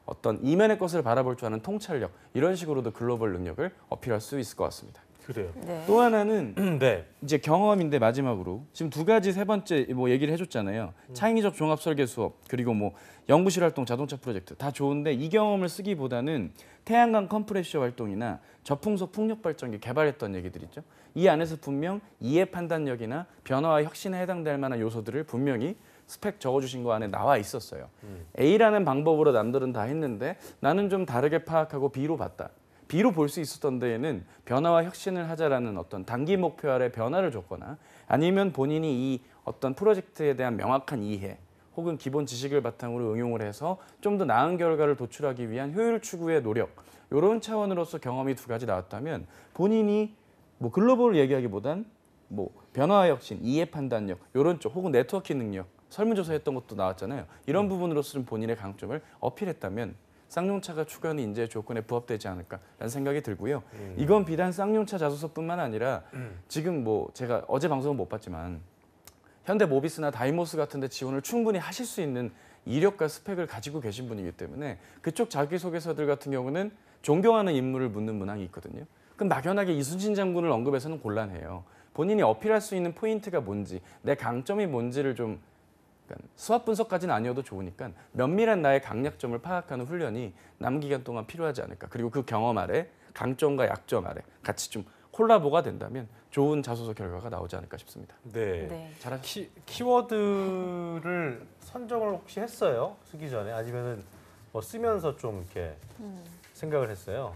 어떤 이면의 것을 바라볼 줄 아는 통찰력 이런 식으로도 글로벌 능력을 어필할 수 있을 것 같습니다. 그래요. 네. 또 하나는 네. 이제 경험인데 마지막으로 지금 두 가지 세 번째 뭐 얘기를 해줬잖아요. 창의적 종합 설계 수업 그리고 뭐 연구실 활동, 자동차 프로젝트 다 좋은데 이 경험을 쓰기보다는 태양광 컴프레셔 활동이나 저풍속 풍력 발전기 개발했던 얘기들 있죠. 이 안에서 분명 이해 판단력이나 변화와 혁신에 해당될 만한 요소들을 분명히 스펙 적어주신 거 안에 나와 있었어요. A라는 방법으로 남들은 다 했는데 나는 좀 다르게 파악하고 B로 봤다. B로 볼 수 있었던 데에는 변화와 혁신을 하자라는 어떤 단기 목표 아래 변화를 줬거나 아니면 본인이 이 어떤 프로젝트에 대한 명확한 이해 혹은 기본 지식을 바탕으로 응용을 해서 좀 더 나은 결과를 도출하기 위한 효율 추구의 노력 이런 차원으로서 경험이 두 가지 나왔다면 본인이 뭐 글로벌을 얘기하기보단 뭐 변화와 혁신, 이해 판단력 이런 쪽 혹은 네트워킹 능력 설문조사했던 것도 나왔잖아요. 이런 부분으로서 좀 본인의 강점을 어필했다면 쌍용차가 추구하는 인재의 조건에 부합되지 않을까라는 생각이 들고요. 이건 비단 쌍용차 자소서뿐만 아니라 지금 뭐 제가 어제 방송은 못 봤지만 현대모비스나 다이모스 같은 데 지원을 충분히 하실 수 있는 이력과 스펙을 가지고 계신 분이기 때문에 그쪽 자기소개서들 같은 경우는 존경하는 인물을 묻는 문항이 있거든요. 그럼 막연하게 이순신 장군을 언급해서는 곤란해요. 본인이 어필할 수 있는 포인트가 뭔지, 내 강점이 뭔지를 좀 그러니까 수학 분석까지는 아니어도 좋으니까 면밀한 나의 강약점을 파악하는 훈련이 남기간 동안 필요하지 않을까. 그리고 그 경험 아래 강점과 약점 아래 같이 좀 콜라보가 된다면 좋은 자소서 결과가 나오지 않을까 싶습니다. 네. 네. 키워드를 선정을 혹시 했어요? 쓰기 전에 아니면은 뭐 쓰면서 좀 이렇게 생각을 했어요?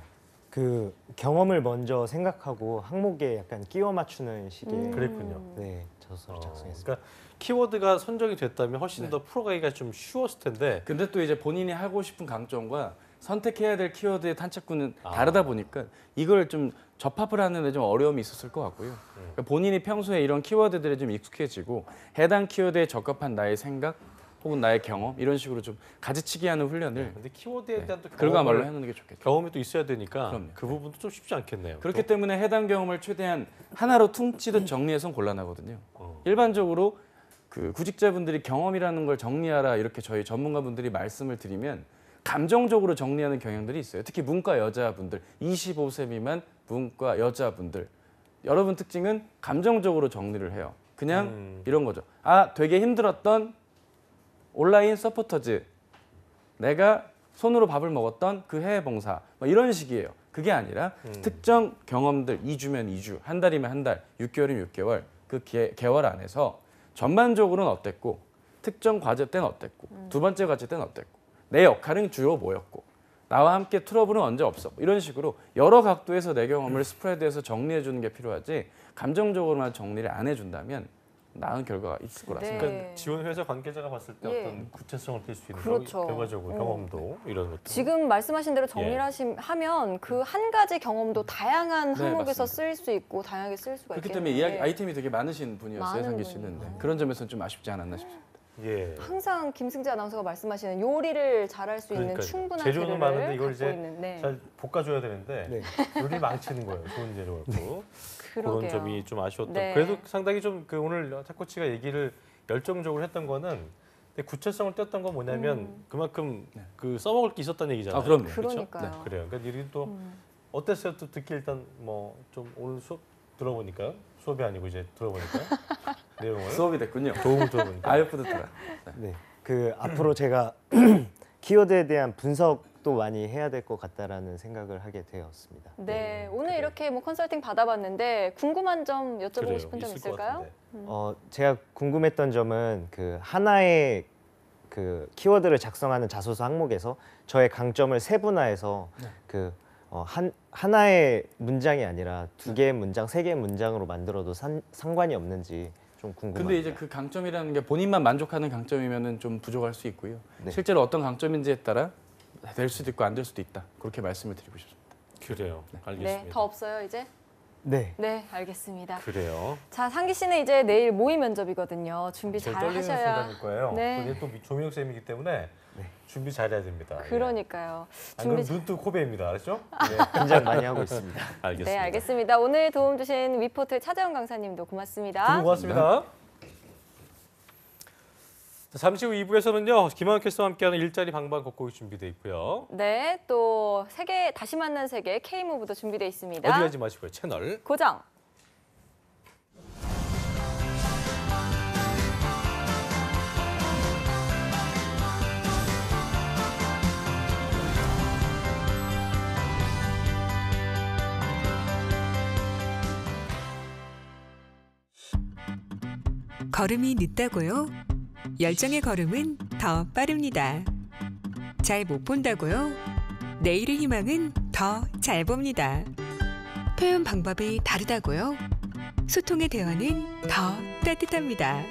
그 경험을 먼저 생각하고 항목에 약간 끼워 맞추는 식의 그랬군요. 네, 자소서를 작성했습니다. 그러니까 키워드가 선정이 됐다면 훨씬 네. 더 풀어가기가 좀 쉬웠을 텐데. 근데 또 이제 본인이 하고 싶은 강점과 선택해야 될 키워드의 탄착구는 다르다 보니까 이걸 좀 접합을 하는 데 좀 어려움이 있었을 것 같고요. 그러니까 본인이 평소에 이런 키워드들에 좀 익숙해지고 해당 키워드에 적합한 나의 생각 혹은 나의 경험 이런 식으로 좀 가지치기 하는 훈련을 근데 키워드에 대한 또 결과말로 해놓는 게 좋겠죠. 경험이 또 있어야 되니까 그럼요. 그 부분도 좀 쉽지 않겠네요. 그렇기 또. 때문에 해당 경험을 최대한 하나로 퉁치듯 정리해선 곤란하거든요. 어. 일반적으로 그 구직자분들이 경험이라는 걸 정리하라 이렇게 저희 전문가분들이 말씀을 드리면 감정적으로 정리하는 경향들이 있어요. 특히 문과 여자분들, 25세 미만 문과 여자분들. 여러분 특징은 감정적으로 정리를 해요. 그냥 이런 거죠. 아, 되게 힘들었던 온라인 서포터즈. 내가 손으로 밥을 먹었던 그 해외 봉사. 뭐 이런 식이에요. 그게 아니라 특정 경험들 2주면 2주, 한 달이면 한 달, 6개월이면 6개월. 그 개월 안에서 전반적으로는 어땠고 특정 과제 때는 어땠고 두 번째 과제 때는 어땠고 내 역할은 주로 뭐였고 나와 함께 트러블은 언제 없었고 이런 식으로 여러 각도에서 내 경험을 스프레드해서 정리해 주는 게 필요하지 감정적으로만 정리를 안 해준다면 나은 결과가 있을 거라 네. 생각합니다. 그러니까 지원 회사 관계자가 봤을 때 예. 어떤 구체성을 띌 수 있는 그렇죠. 결과적으로 경험도 이런 것도 지금 말씀하신 대로 정리를 예. 하면 그 한 가지 경험도 다양한 네, 항목에서 맞습니다. 쓸 수 있고 다양하게 쓸 수가 그렇기 있겠네요. 때문에 이야기 예. 아이템이 되게 많으신 분이었어요, 많은 상기 분이요. 씨는. 네. 그런 점에서는 좀 아쉽지 않았나 싶습니다. 예. 항상 김승재 아나운서가 말씀하시는 요리를 잘할 수 있는 그러니까요. 충분한 재료는 재료를 많은데 이걸 갖고 이제 있는 네. 잘 볶아줘야 되는데 네. 요리 망치는 거예요. 좋은 재료 갖고 그런 그러게요. 점이 좀 아쉬웠던. 네. 그래도 상당히 좀 그 오늘 차코치가 얘기를 열정적으로 했던 거는 근데 구체성을 띄었던 건 뭐냐면 그만큼 그 써먹을 게 있었다는 얘기잖아요. 아, 그럼요. 그러니까요. 네, 그래요. 그러니까 이게 또 어땠어요? 또 듣기 일단 뭐 좀 오늘 수업 들어보니까 수업이 아니고 이제 들어보니까 내용을 수업이 됐군요. 도움을 들어보니까 아유 뿌듯하다. 네, 그 앞으로 제가 키워드에 대한 분석도 많이 해야 될 것 같다라는 생각을 하게 되었습니다. 네, 오늘 이렇게 뭐 컨설팅 받아봤는데 궁금한 점 여쭤보고 그래요. 싶은 점 있을 것 있을까요? 같은데. 제가 궁금했던 점은 그 하나의 그 키워드를 작성하는 자소서 항목에서 저의 강점을 세분화해서 그 하나의 문장이 아니라 두 개의 문장, 세 개의 문장으로 만들어도 상관이 없는지 좀 궁금합니다. 근데 이제 그 강점이라는 게 본인만 만족하는 강점이면은 좀 부족할 수 있고요. 네. 실제로 어떤 강점인지에 따라 될 수도 있고 안 될 수도 있다. 그렇게 말씀을 드리고 싶습니다. 그래요. 알겠습니다. 네, 더 없어요 이제? 네. 네, 알겠습니다. 그래요. 자, 상기 씨는 이제 내일 모의 면접이거든요. 준비 제일 잘 떨리는 하셔야. 순간일 거예요. 네. 근데 또 조민혁 쌤이기 때문에 준비 잘해야 됩니다. 예. 그러니까요. 안 그럼 준비 눈뜨 코베입니다. 알았죠? 네. 긴장 많이 하고 있습니다. 알겠습니다. 네, 알겠습니다. 오늘 도움 주신 위포트 차재원 강사님도 두 고맙습니다. 분 고맙습니다. 자, 잠시 후 2부에서는요. 김하은 캐스터와 함께하는 일자리 방방곡곡이 준비되어 있고요. 네, 또 세계 다시 만난 세계 K무브도 준비되어 있습니다. 어디 가지 마시고요. 채널 고정. 걸음이 늦다고요? 열정의 걸음은 더 빠릅니다. 잘 못 본다고요? 내일의 희망은 더 잘 봅니다. 표현 방법이 다르다고요? 소통의 대화는 더 따뜻합니다.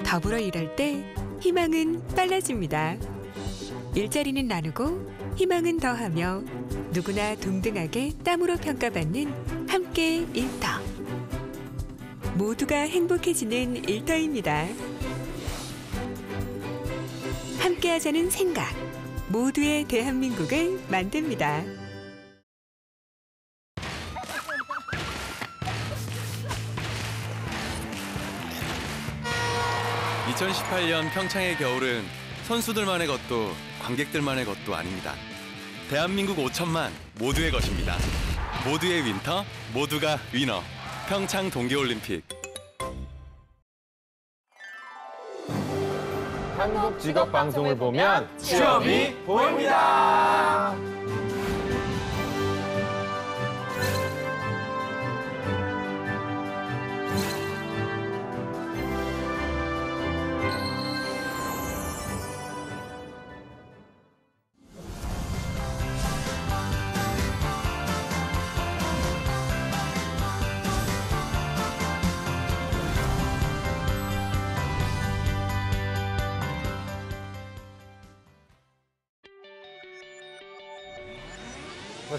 더불어 일할 때 희망은 빨라집니다. 일자리는 나누고 희망은 더하며 누구나 동등하게 땀으로 평가받는 함께 일터. 모두가 행복해지는 일터입니다. 함께하자는 생각, 모두의 대한민국을 만듭니다. 2018년 평창의 겨울은 선수들만의 것도 관객들만의 것도 아닙니다. 대한민국 5천만 모두의 것입니다. 모두의 윈터, 모두가 위너. 평창 동계올림픽. 한국 직업 방송을 보면 취업이 보입니다.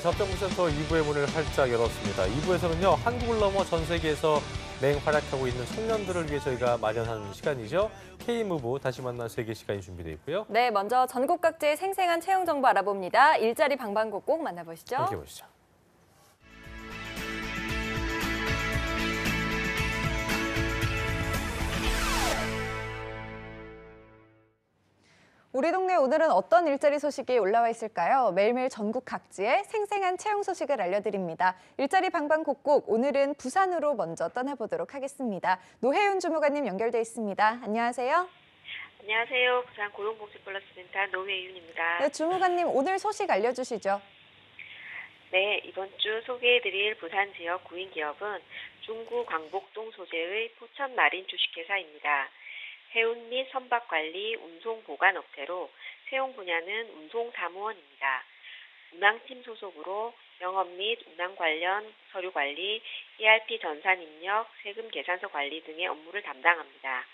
접경부센터 2부의 문을 활짝 열었습니다. 2부에서는요. 한국을 넘어 전 세계에서 맹활약하고 있는 청년들을 위해 저희가 마련한 시간이죠. K무브 다시 만난 세계 시간이 준비되어 있고요. 네, 먼저 전국 각지의 생생한 채용 정보 알아봅니다. 일자리 방방곡곡 만나보시죠. 함께 보시죠. 우리 동네 오늘은 어떤 일자리 소식이 올라와 있을까요? 매일매일 전국 각지의 생생한 채용 소식을 알려드립니다. 일자리 방방곡곡, 오늘은 부산으로 먼저 떠나보도록 하겠습니다. 노혜윤 주무관님 연결돼 있습니다. 안녕하세요. 안녕하세요. 부산 고용복지플러스센터 노혜윤입니다. 네, 주무관님 오늘 소식 알려주시죠. 네, 이번 주 소개해드릴 부산 지역 구인 기업은 중구 광복동 소재의 포천마린 주식회사입니다. 해운 및 선박 관리, 운송 보관 업체로 채용 분야는 운송 사무원입니다. 운항팀 소속으로 영업 및 운항 관련 서류 관리, ERP 전산 입력, 세금 계산서 관리 등의 업무를 담당합니다.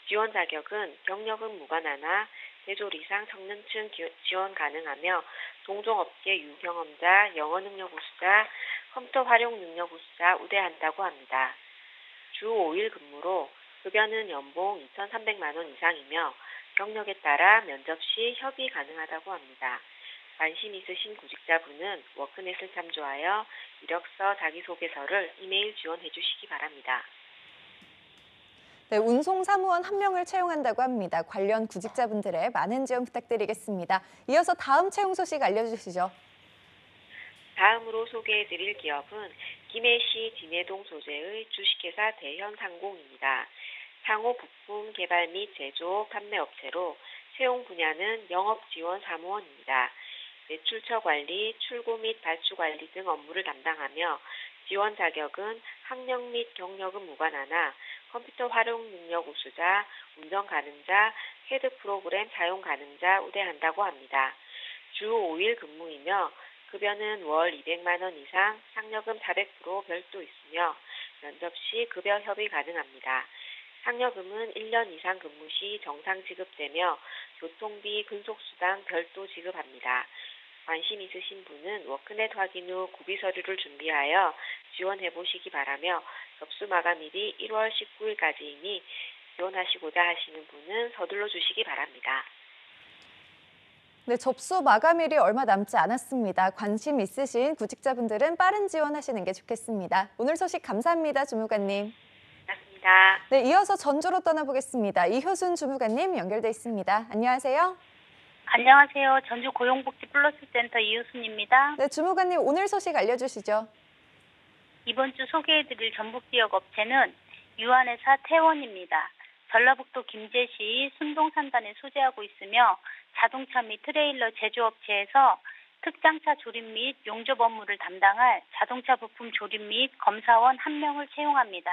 지원 자격은 경력은 무관하나 대졸 이상 성능층 지원 가능하며 동종업계 유경험자, 영어 능력 우수자, 컴퓨터 활용 능력 우수자 우대한다고 합니다. 주 5일 근무로 급여는 연봉 2,300만 원 이상이며 경력에 따라 면접 시 협의 가능하다고 합니다. 관심 있으신 구직자분은 워크넷을 참조하여 이력서, 자기소개서를 이메일 지원해 주시기 바랍니다. 네, 운송사무원 1명을 채용한다고 합니다. 관련 구직자분들의 많은 지원 부탁드리겠습니다. 이어서 다음 채용 소식 알려주시죠. 다음으로 소개해드릴 기업은 김해시 진해동 소재의 주식회사 대현상공입니다. 상호 부품 개발 및 제조, 판매 업체로 채용 분야는 영업지원 사무원입니다. 매출처 관리, 출고 및 발주 관리 등 업무를 담당하며 지원 자격은 학력 및 경력은 무관하나 컴퓨터 활용 능력 우수자, 운전 가능자, 헤드 프로그램 사용 가능자 우대한다고 합니다. 주 5일 근무이며 급여는 월 200만 원 이상, 상여금 400% 별도 있으며 면접 시 급여 협의 가능합니다. 상여금은 1년 이상 근무 시 정상 지급되며 교통비, 근속수당 별도 지급합니다. 관심 있으신 분은 워크넷 확인 후 구비 서류를 준비하여 지원해 보시기 바라며 접수 마감일이 1월 19일까지이니 지원하시고자 하시는 분은 서둘러 주시기 바랍니다. 네, 접수 마감일이 얼마 남지 않았습니다. 관심 있으신 구직자분들은 빠른 지원하시는 게 좋겠습니다. 오늘 소식 감사합니다, 주무관님. 고맙습니다. 네, 이어서 전주로 떠나보겠습니다. 이효순 주무관님 연결돼 있습니다. 안녕하세요. 안녕하세요. 전주 고용복지 플러스센터 이효순입니다. 네, 주무관님 오늘 소식 알려주시죠. 이번 주 소개해드릴 전북지역 업체는 유한회사 태원입니다. 전라북도 김제시 순동산단에 소재하고 있으며 자동차 및 트레일러 제조업체에서 특장차 조립 및 용접 업무를 담당할 자동차 부품 조립 및 검사원 1명을 채용합니다.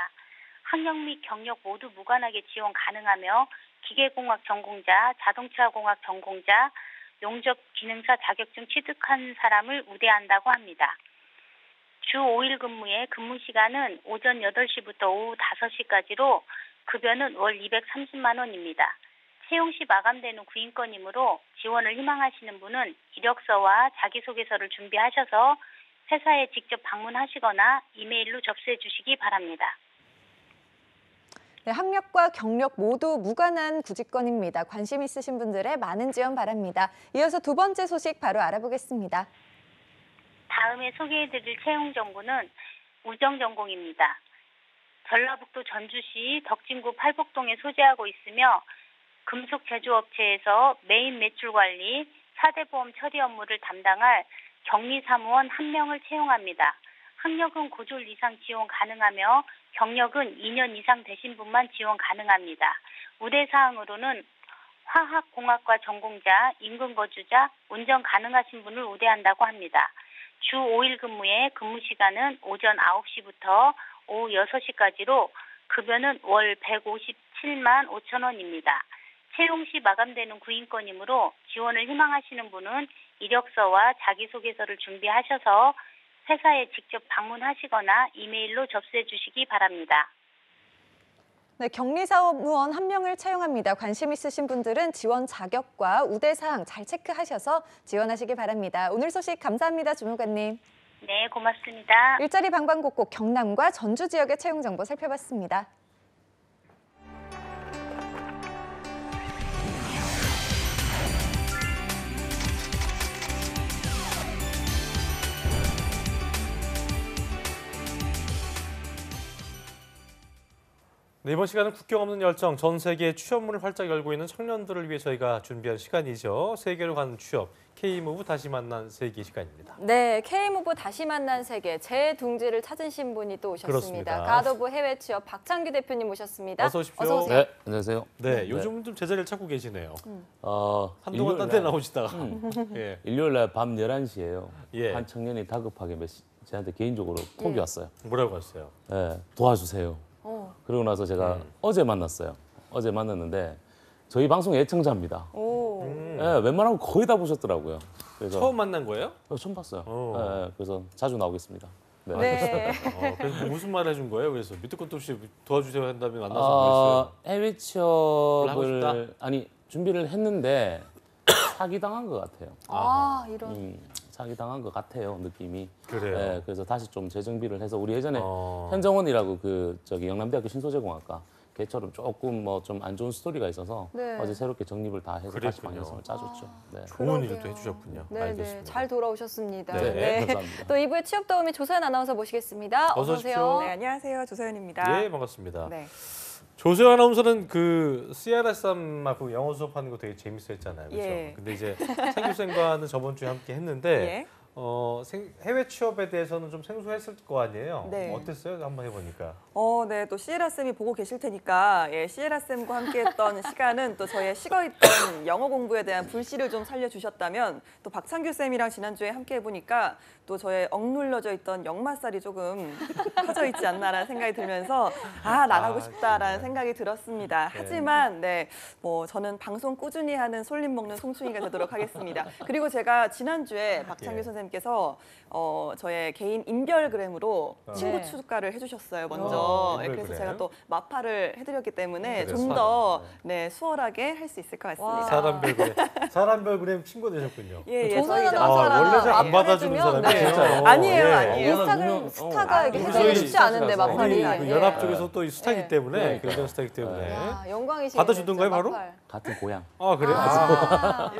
학력 및 경력 모두 무관하게 지원 가능하며 기계공학 전공자, 자동차공학 전공자, 용접 기능사 자격증 취득한 사람을 우대한다고 합니다. 주 5일 근무에 근무 시간은 오전 8시부터 오후 5시까지로 급여는 월 230만 원입니다. 채용 시 마감되는 구인권이므로 지원을 희망하시는 분은 이력서와 자기소개서를 준비하셔서 회사에 직접 방문하시거나 이메일로 접수해 주시기 바랍니다. 네, 학력과 경력 모두 무관한 구직권입니다. 관심 있으신 분들의 많은 지원 바랍니다. 이어서 두 번째 소식 바로 알아보겠습니다. 다음에 소개해드릴 채용 정보는 우정전공입니다. 전라북도 전주시 덕진구 팔복동에 소재하고 있으며 금속 제조업체에서 메인 매출 관리, 4대 보험 처리 업무를 담당할 격리사무원 1명을 채용합니다. 학력은 고졸 이상 지원 가능하며 경력은 2년 이상 되신 분만 지원 가능합니다. 우대사항으로는 화학공학과 전공자, 인근 거주자, 운전 가능하신 분을 우대한다고 합니다. 주 5일 근무에 근무 시간은 오전 9시부터 오후 6시까지로 급여는 월 157만 5천 원입니다. 채용 시 마감되는 구인권이므로 지원을 희망하시는 분은 이력서와 자기소개서를 준비하셔서 회사에 직접 방문하시거나 이메일로 접수해 주시기 바랍니다. 네, 격리사무원 1명을 채용합니다. 관심 있으신 분들은 지원 자격과 우대사항 잘 체크하셔서 지원하시기 바랍니다. 오늘 소식 감사합니다, 주무관님. 네, 고맙습니다. 일자리 방방곡곡 경남과 전주 지역의 채용 정보 살펴봤습니다. 네, 이번 시간은 국경 없는 열정, 전 세계의 취업문을 활짝 열고 있는 청년들을 위해 저희가 준비한 시간이죠. 세계로 가는 취업, K무브 다시 만난 세계 시간입니다. 네, K무브 다시 만난 세계, 제 둥지를 찾으신 분이 또 오셨습니다. 그렇습니다. 가더브 해외 취업 박창규 대표님 모셨습니다. 어서 오십시오. 어서 오세요. 네, 안녕하세요. 네, 요즘 좀 제자리를 찾고 계시네요. 한동안 일요일 딴 데 나오시다가. 예. 일요일 날 밤 11시에요. 예. 한 청년이 다급하게 저한테 개인적으로 톡이 왔어요. 뭐라고 했어요? 예, 도와주세요. 그러고 나서 제가 어제 만났어요. 어제 만났는데 저희 방송 애청자입니다. 예, 웬만하면 거의 다 보셨더라고요. 그래서 처음 만난 거예요? 처음 봤어요. 예, 그래서 자주 나오겠습니다. 네. 네. 그래서 무슨 말 해준 거예요? 그래서 밑도 끝도 없이 도와주세요 한 다음에 만나서 그랬어요. 해외 취업을 준비를 했는데 사기당한 것 같아요. 아, 이런. 사기당한 것 같아요, 느낌이. 그래요. 네, 그래서 다시 좀 재정비를 해서 우리 예전에 현정원이라고 영남대학교 신소재공학과 걔처럼 조금 뭐 좀 안 좋은 스토리가 있어서 네. 어제 새롭게 정립을 다 해서 다시 그랬군요. 방향성을 짜줬죠. 네. 좋은 일을 또 해주셨군요. 네, 알겠습니다. 네, 잘 돌아오셨습니다. 네, 감사합니다. 또 2부의 취업 도우미 조서연 아나운서 모시겠습니다. 어서 오세요. 오십시오. 네, 안녕하세요. 조서연입니다. 예, 반갑습니다. 네. 조세현 아나운서는 그 CRSM하고 영어 수업하는 거 되게 재밌어했잖아요. 그렇죠? 예. 근데 이제 창 교수님과는 저번 주에 함께 했는데 예. 해외 취업에 대해서는 좀 생소했을 거 아니에요? 네. 어땠어요? 한번 해보니까. 네, 또 시에라쌤이 보고 계실 테니까 시에라쌤과 함께했던 시간은 또 저의 식어있던 영어 공부에 대한 불씨를 좀 살려주셨다면 또 박창규 쌤이랑 지난주에 함께 해보니까 또 저의 억눌러져 있던 역마살이 조금 커져 있지 않나라는 생각이 들면서 나가고 싶다라는 생각이 들었습니다. 네. 하지만 뭐 저는 방송 꾸준히 하는 솔잎 먹는 송충이가 되도록 하겠습니다. 그리고 제가 지난주에 박창규 선생님 선생님께서 저의 개인 인별그램으로 친구 네. 추가를 해주셨어요. 먼저. 네, 그래서 인별그램. 제가 또 마파를 해드렸기 때문에 그래요? 좀 더 수월하게 할 수 있을 것 같습니다. 사람별 그램 친구 되셨군요. 예, 조선 저희가 아나운서랑 원래 잘 안 마팔 받아주는 해주면, 사람이에요. 네. 아니에요, 예. 아니에요. 인스타그램 스타가 이렇게 해주기 저희 쉽지 않은데 스타라서. 마팔이. 우리 아니에요. 그 연합 쪽에서 또 이 스타이기 네. 때문에 굉장히 스타이기 때문에 야, 영광이시네요. 받아주던가요, 바로? 마팔. 같은 고향. 아 그래요?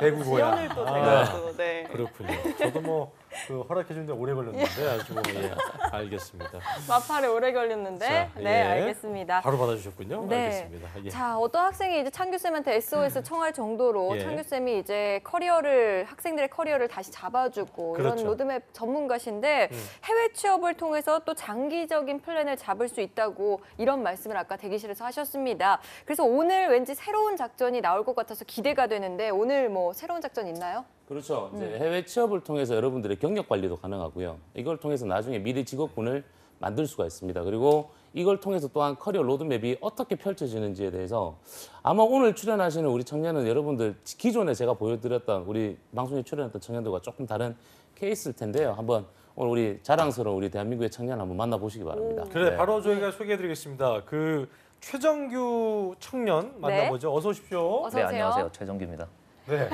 대구 고향. 지원을 또 제가 또 네. 그렇군요. 저도 뭐 그 허락해 주는데 오래 걸렸는데 아주 뭐 예, 알겠습니다. 마팔에 오래 걸렸는데. 자, 네, 예. 알겠습니다. 바로 받아주셨군요. 네. 알겠습니다. 예. 자, 어떤 학생이 이제 창규쌤한테 SOS 청할 정도로 예. 창규쌤이 이제 학생들의 커리어를 다시 잡아주고 그렇죠. 이런 로드맵 전문가신데 해외 취업을 통해서 또 장기적인 플랜을 잡을 수 있다고 이런 말씀을 아까 대기실에서 하셨습니다. 그래서 오늘 왠지 새로운 작전이 나올 것 같아서 기대가 되는데 오늘 뭐 새로운 작전 있나요? 그렇죠. 이제 해외 취업을 통해서 여러분들의 경력 관리도 가능하고요. 이걸 통해서 나중에 미래 직업군을 만들 수가 있습니다. 그리고 이걸 통해서 또한 커리어 로드맵이 어떻게 펼쳐지는지에 대해서 아마 오늘 출연하시는 우리 청년은 여러분들 기존에 제가 보여드렸던 우리 방송에 출연했던 청년들과 조금 다른 케이스일 텐데요. 한번 오늘 우리 자랑스러운 우리 대한민국의 청년 한번 만나보시기 바랍니다. 그래 네. 바로 저희가 소개해드리겠습니다. 그 최정규 청년 만나보죠. 어서 오십시오. 어서 네, 오세요. 안녕하세요. 최정규입니다. 네.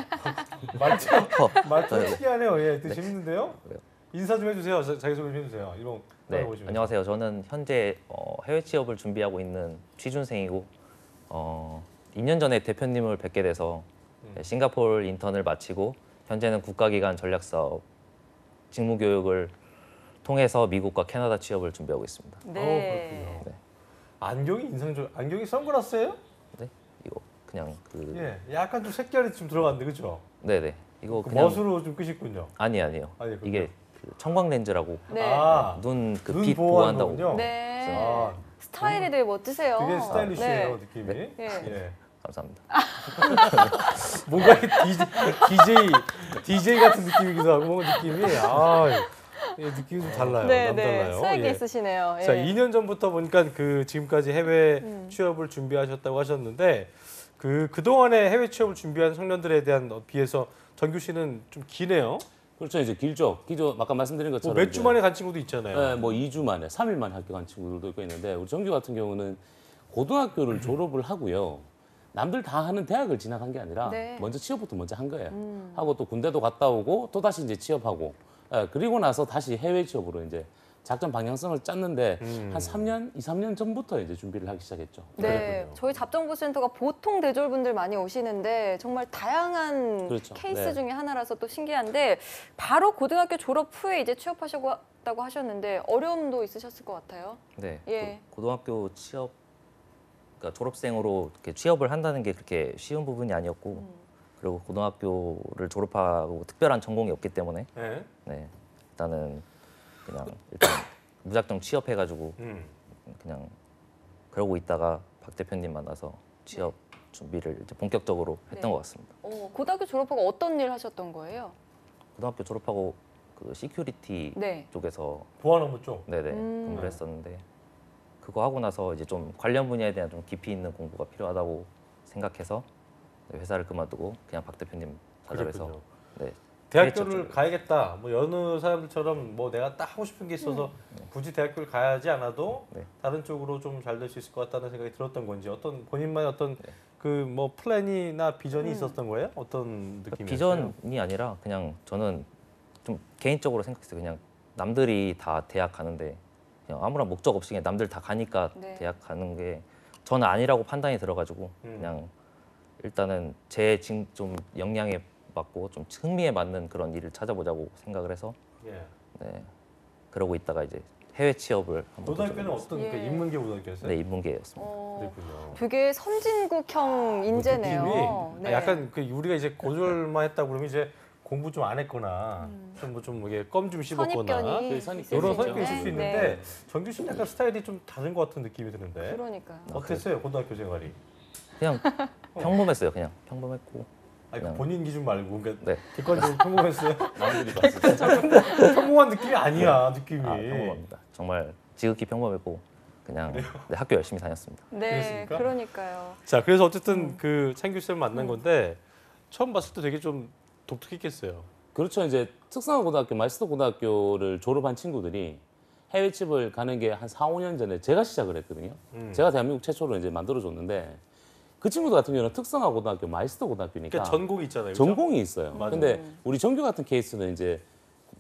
말투 특이하네요. 예, 되게 재밌는데요. 인사 좀 해주세요. 자기소개 좀 해주세요. 이런 네, 보시면. 안녕하세요. 저는 현재 해외 취업을 준비하고 있는 취준생이고 2년 전에 대표님을 뵙게 돼서 싱가포르 인턴을 마치고 현재는 국가기관 전략사업 직무교육을 통해서 미국과 캐나다 취업을 준비하고 있습니다. 네. 그렇군요. 안경이 인상적. 안경이 선글라스예요? 네, 이거 그냥 예, 약간 좀 색깔이 좀 들어갔는데 그렇죠? 네네, 이거 그 그냥 멋으로 좀 끄셨군요. 아니에요. 아니, 이게 그 청광 렌즈라고 네. 눈 그 눈 빛 보호하는 보호한다고. 거군요. 네. 아, 스타일이 되게 멋지세요. 되게 스타일리시해요 네. 느낌이. 네. 예. 예. 감사합니다. 뭔가 DJ 같은 느낌이기도 하고 뭔가 느낌이 예, 느낌이 좀 달라요. 네, 남달라요. 네. 스웩이 예. 있으시네요. 자, 예. 2년 전부터 보니까 그 지금까지 해외 취업을 준비하셨다고 하셨는데 그동안에 해외 취업을 준비한 청년들에 대한 비해서 정규 씨는 좀 기네요. 그렇죠. 이제 길죠. 아까 말씀드린 뭐 것처럼 몇 주 이제 만에 간 친구도 있잖아요. 네, 뭐 2주 만에, 3일 만에 학교 간 친구들도 있고 있는데 우리 정규 같은 경우는 고등학교를 졸업을 하고요. 남들 다 하는 대학을 진학한 게 아니라 네. 먼저 취업부터 먼저 한 거예요. 하고 또 군대도 갔다 오고 또 다시 이제 취업하고 그리고 나서 다시 해외 취업으로 이제 작전 방향성을 짰는데 한 3년, 2, 3년 전부터 이제 준비를 하기 시작했죠. 네, 그랬군요. 저희 잡정보센터가 보통 대졸분들 많이 오시는데 정말 다양한 그렇죠. 케이스 네. 중에 하나라서 또 신기한데 바로 고등학교 졸업 후에 이제 취업하셨다고 하셨는데 어려움도 있으셨을 것 같아요. 네, 예. 고등학교 취업, 그러니까 졸업생으로 이렇게 취업을 한다는 게 그렇게 쉬운 부분이 아니었고, 그리고 고등학교를 졸업하고 특별한 전공이 없기 때문에, 네. 네, 일단 무작정 취업해가지고 그냥 그러고 있다가 박 대표님 만나서 취업 준비를 이제 본격적으로 했던 네. 것 같습니다. 고등학교 졸업하고 어떤 일 하셨던 거예요? 고등학교 졸업하고 그 시큐리티 네. 쪽에서 보안 업무 쪽. 네네 근무를 했었는데, 그거 하고 나서 이제 좀 관련 분야에 대한 좀 깊이 있는 공부가 필요하다고 생각해서 회사를 그만두고 그냥 박 대표님 찾아뵈서 그랬군요. 네, 대학교를 가야겠다. 뭐 여느 사람들처럼 뭐 내가 딱 하고 싶은 게 있어서 굳이 대학교를 가야지 않아도 네. 다른 쪽으로 좀 잘 될 수 있을 것 같다는 생각이 들었던 건지 어떤 본인만의 어떤 그 뭐 플랜이나 비전이 있었던 거예요? 어떤 느낌이었어요? 비전이 아니라 그냥 저는 좀 개인적으로 생각했어요. 그냥 남들이 다 대학 가는데 그냥 아무런 목적 없이 그냥 남들 다 가니까 네. 대학 가는 게 저는 아니라고 판단이 들어가지고 그냥 일단은 제 지금 좀 역량에 맞고 좀 흥미에 맞는 그런 일을 찾아보자고 생각을 해서 예. 네, 그러고 있다가 이제 해외 취업을 한번 고등학교는 도전해봤어요. 어떤 그 예. 인문계 고등학교였어요? 네, 인문계였습니다. 그랬군요. 되게 선진국형 인재네요. 느낌이 네. 약간 그 우리가 이제 고졸만 했다 그러면 이제 공부 좀 안 했거나 좀 이게 껌 좀 씹었거나 선입견이 이런 있을 수 선입견이 있죠. 있을 수 네. 있는데 정규 씨는 약간 스타일이 좀 다른 것 같은 느낌이 드는데 그러니까요. 어땠어요 고등학교 생활이? 그냥 평범했어요. 그냥 평범했고. 아니 그냥- 본인 기준 말고 그러니까 네. 객관적으로 평범했어요? 남들이 봤을 때 평범한 느낌이 아니야 느낌이. 평범합니다. 정말 지극히 평범했고 그냥 네, 학교 열심히 다녔습니다. 네, 그랬습니까? 그러니까요. 자 그래서 어쨌든 그 창규 쌤 만난 건데 처음 봤을 때 되게 좀 독특했겠어요. 그렇죠. 이제 특성화 고등학교, 마이스터 고등학교를 졸업한 친구들이 해외 취업을 가는 게 한 4, 5년 전에 제가 시작을 했거든요. 제가 대한민국 최초로 이제 만들어줬는데 그 친구들 같은 경우는 특성화 고등학교, 마이스터 고등학교니까 그러니까 전공이 있잖아요. 그렇죠? 전공이 있어요. 맞아요. 근데 우리 정규 같은 케이스는 이제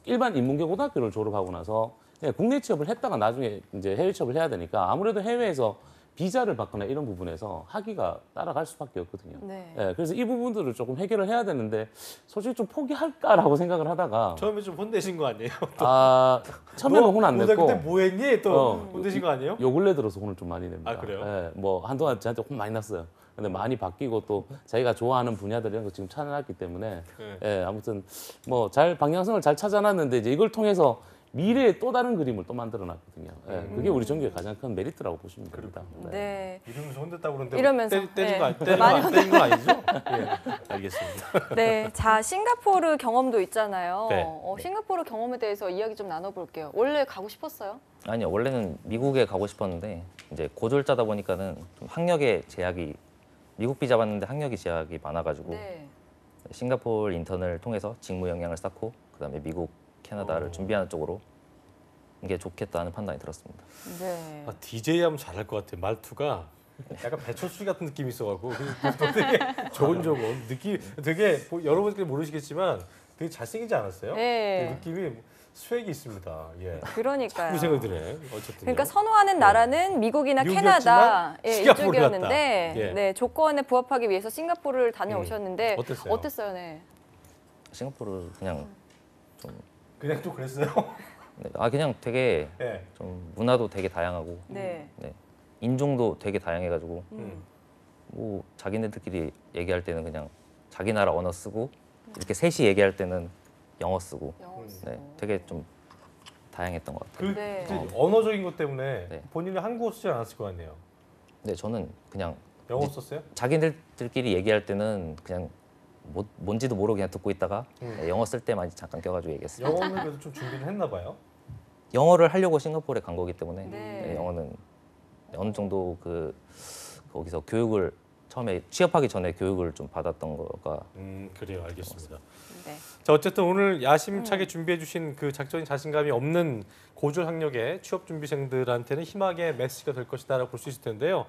일반 인문계 고등학교를 졸업하고 나서 그냥 국내 취업을 했다가 나중에 이제 해외 취업을 해야 되니까 아무래도 해외에서 비자를 받거나 이런 부분에서 학위가 따라갈 수밖에 없거든요. 네. 예, 그래서 이 부분들을 조금 해결을 해야 되는데 솔직히 좀 포기할까라고 생각을 하다가 처음에 좀 혼내신 거 아니에요? 아 처음에는 혼 안 냈고 그때 뭐 했니? 또 혼내신 거 아니에요? 요 근래 들어서 혼을 좀 많이 냅니다. 아, 그래요? 예, 뭐 한동안 저한테 혼 많이 났어요. 근데 많이 바뀌고 또 자기가 좋아하는 분야들 이런 거 지금 찾아놨기 때문에 네. 예, 아무튼 뭐 잘 방향성을 잘 찾아놨는데 이제 이걸 통해서 미래의 또 다른 그림을 또 만들어놨거든요. 예, 그게 우리 전교의 가장 큰 메리트라고 보시면 됩니다. 네. 이러면서 혼냈다고 그러는데 이러면서, 때린 거, 네. 때린 거 아니죠? 예, 알겠습니다. 네, 자 싱가포르 경험도 있잖아요. 네. 싱가포르 경험에 대해서 이야기 좀 나눠볼게요. 원래 가고 싶었어요? 아니요, 원래는 미국에 가고 싶었는데 이제 고졸자다 보니까는 좀 학력에 제약이 미국 비자 받는데 학력이 제약이 많아가지고 네. 싱가포르 인턴을 통해서 직무 역량을 쌓고 그다음에 미국, 캐나다를 준비하는 쪽으로 이게 좋겠다는 판단이 들었습니다. 네. 아, DJ 하면 잘할 것 같아요. 말투가 약간 배철수 같은 느낌이 있어가지고 되게 조곤조곤 느낌 되게 뭐 여러분들이 모르시겠지만 되게 잘생기지 않았어요? 네. 그 느낌이 스웩이 있습니다. 예. 그러니까요. 그 생각이 드네. 어쨌든. 그러니까 선호하는 나라는 미국이나 미국이었지만 캐나다 싱가포르를 이쪽이었는데 갔다. 예. 네, 조건에 부합하기 위해서 싱가포르를 다녀오셨는데 어땠어요? 어땠어요? 네. 싱가포르 그냥 그냥 또 그랬어요? 네, 그냥 되게 네. 좀 문화도 되게 다양하고 네. 네, 인종도 되게 다양해가지고 뭐 자기네들끼리 얘기할 때는 그냥 자기 나라 언어 쓰고 이렇게 셋이 얘기할 때는 영어 쓰고 네, 되게 좀 다양했던 것 같아요. 그 언어적인 것 때문에 본인은 한국어 쓰지 않았을 거 아니에요? 네, 저는 그냥 영어 썼어요? 자기들끼리 얘기할 때는 그냥 뭔지도 모르고 그냥 듣고 있다가 네, 영어 쓸 때만 잠깐 껴가지고 얘기했어요. 영어는 그래도 좀 준비를 했나 봐요? 영어를 하려고 싱가포르에 간 거기 때문에 네. 네, 영어는 어느 정도 거기서 교육을 처음에 취업하기 전에 교육을 좀 받았던 거가 그래요. 알겠습니다. 네. 자, 어쨌든 오늘 야심차게 준비해 주신 그 작전이 자신감이 없는 고졸 학력의 취업 준비생들한테는 희망의 메시지가 될 것이다라고 볼 수 있을 텐데요.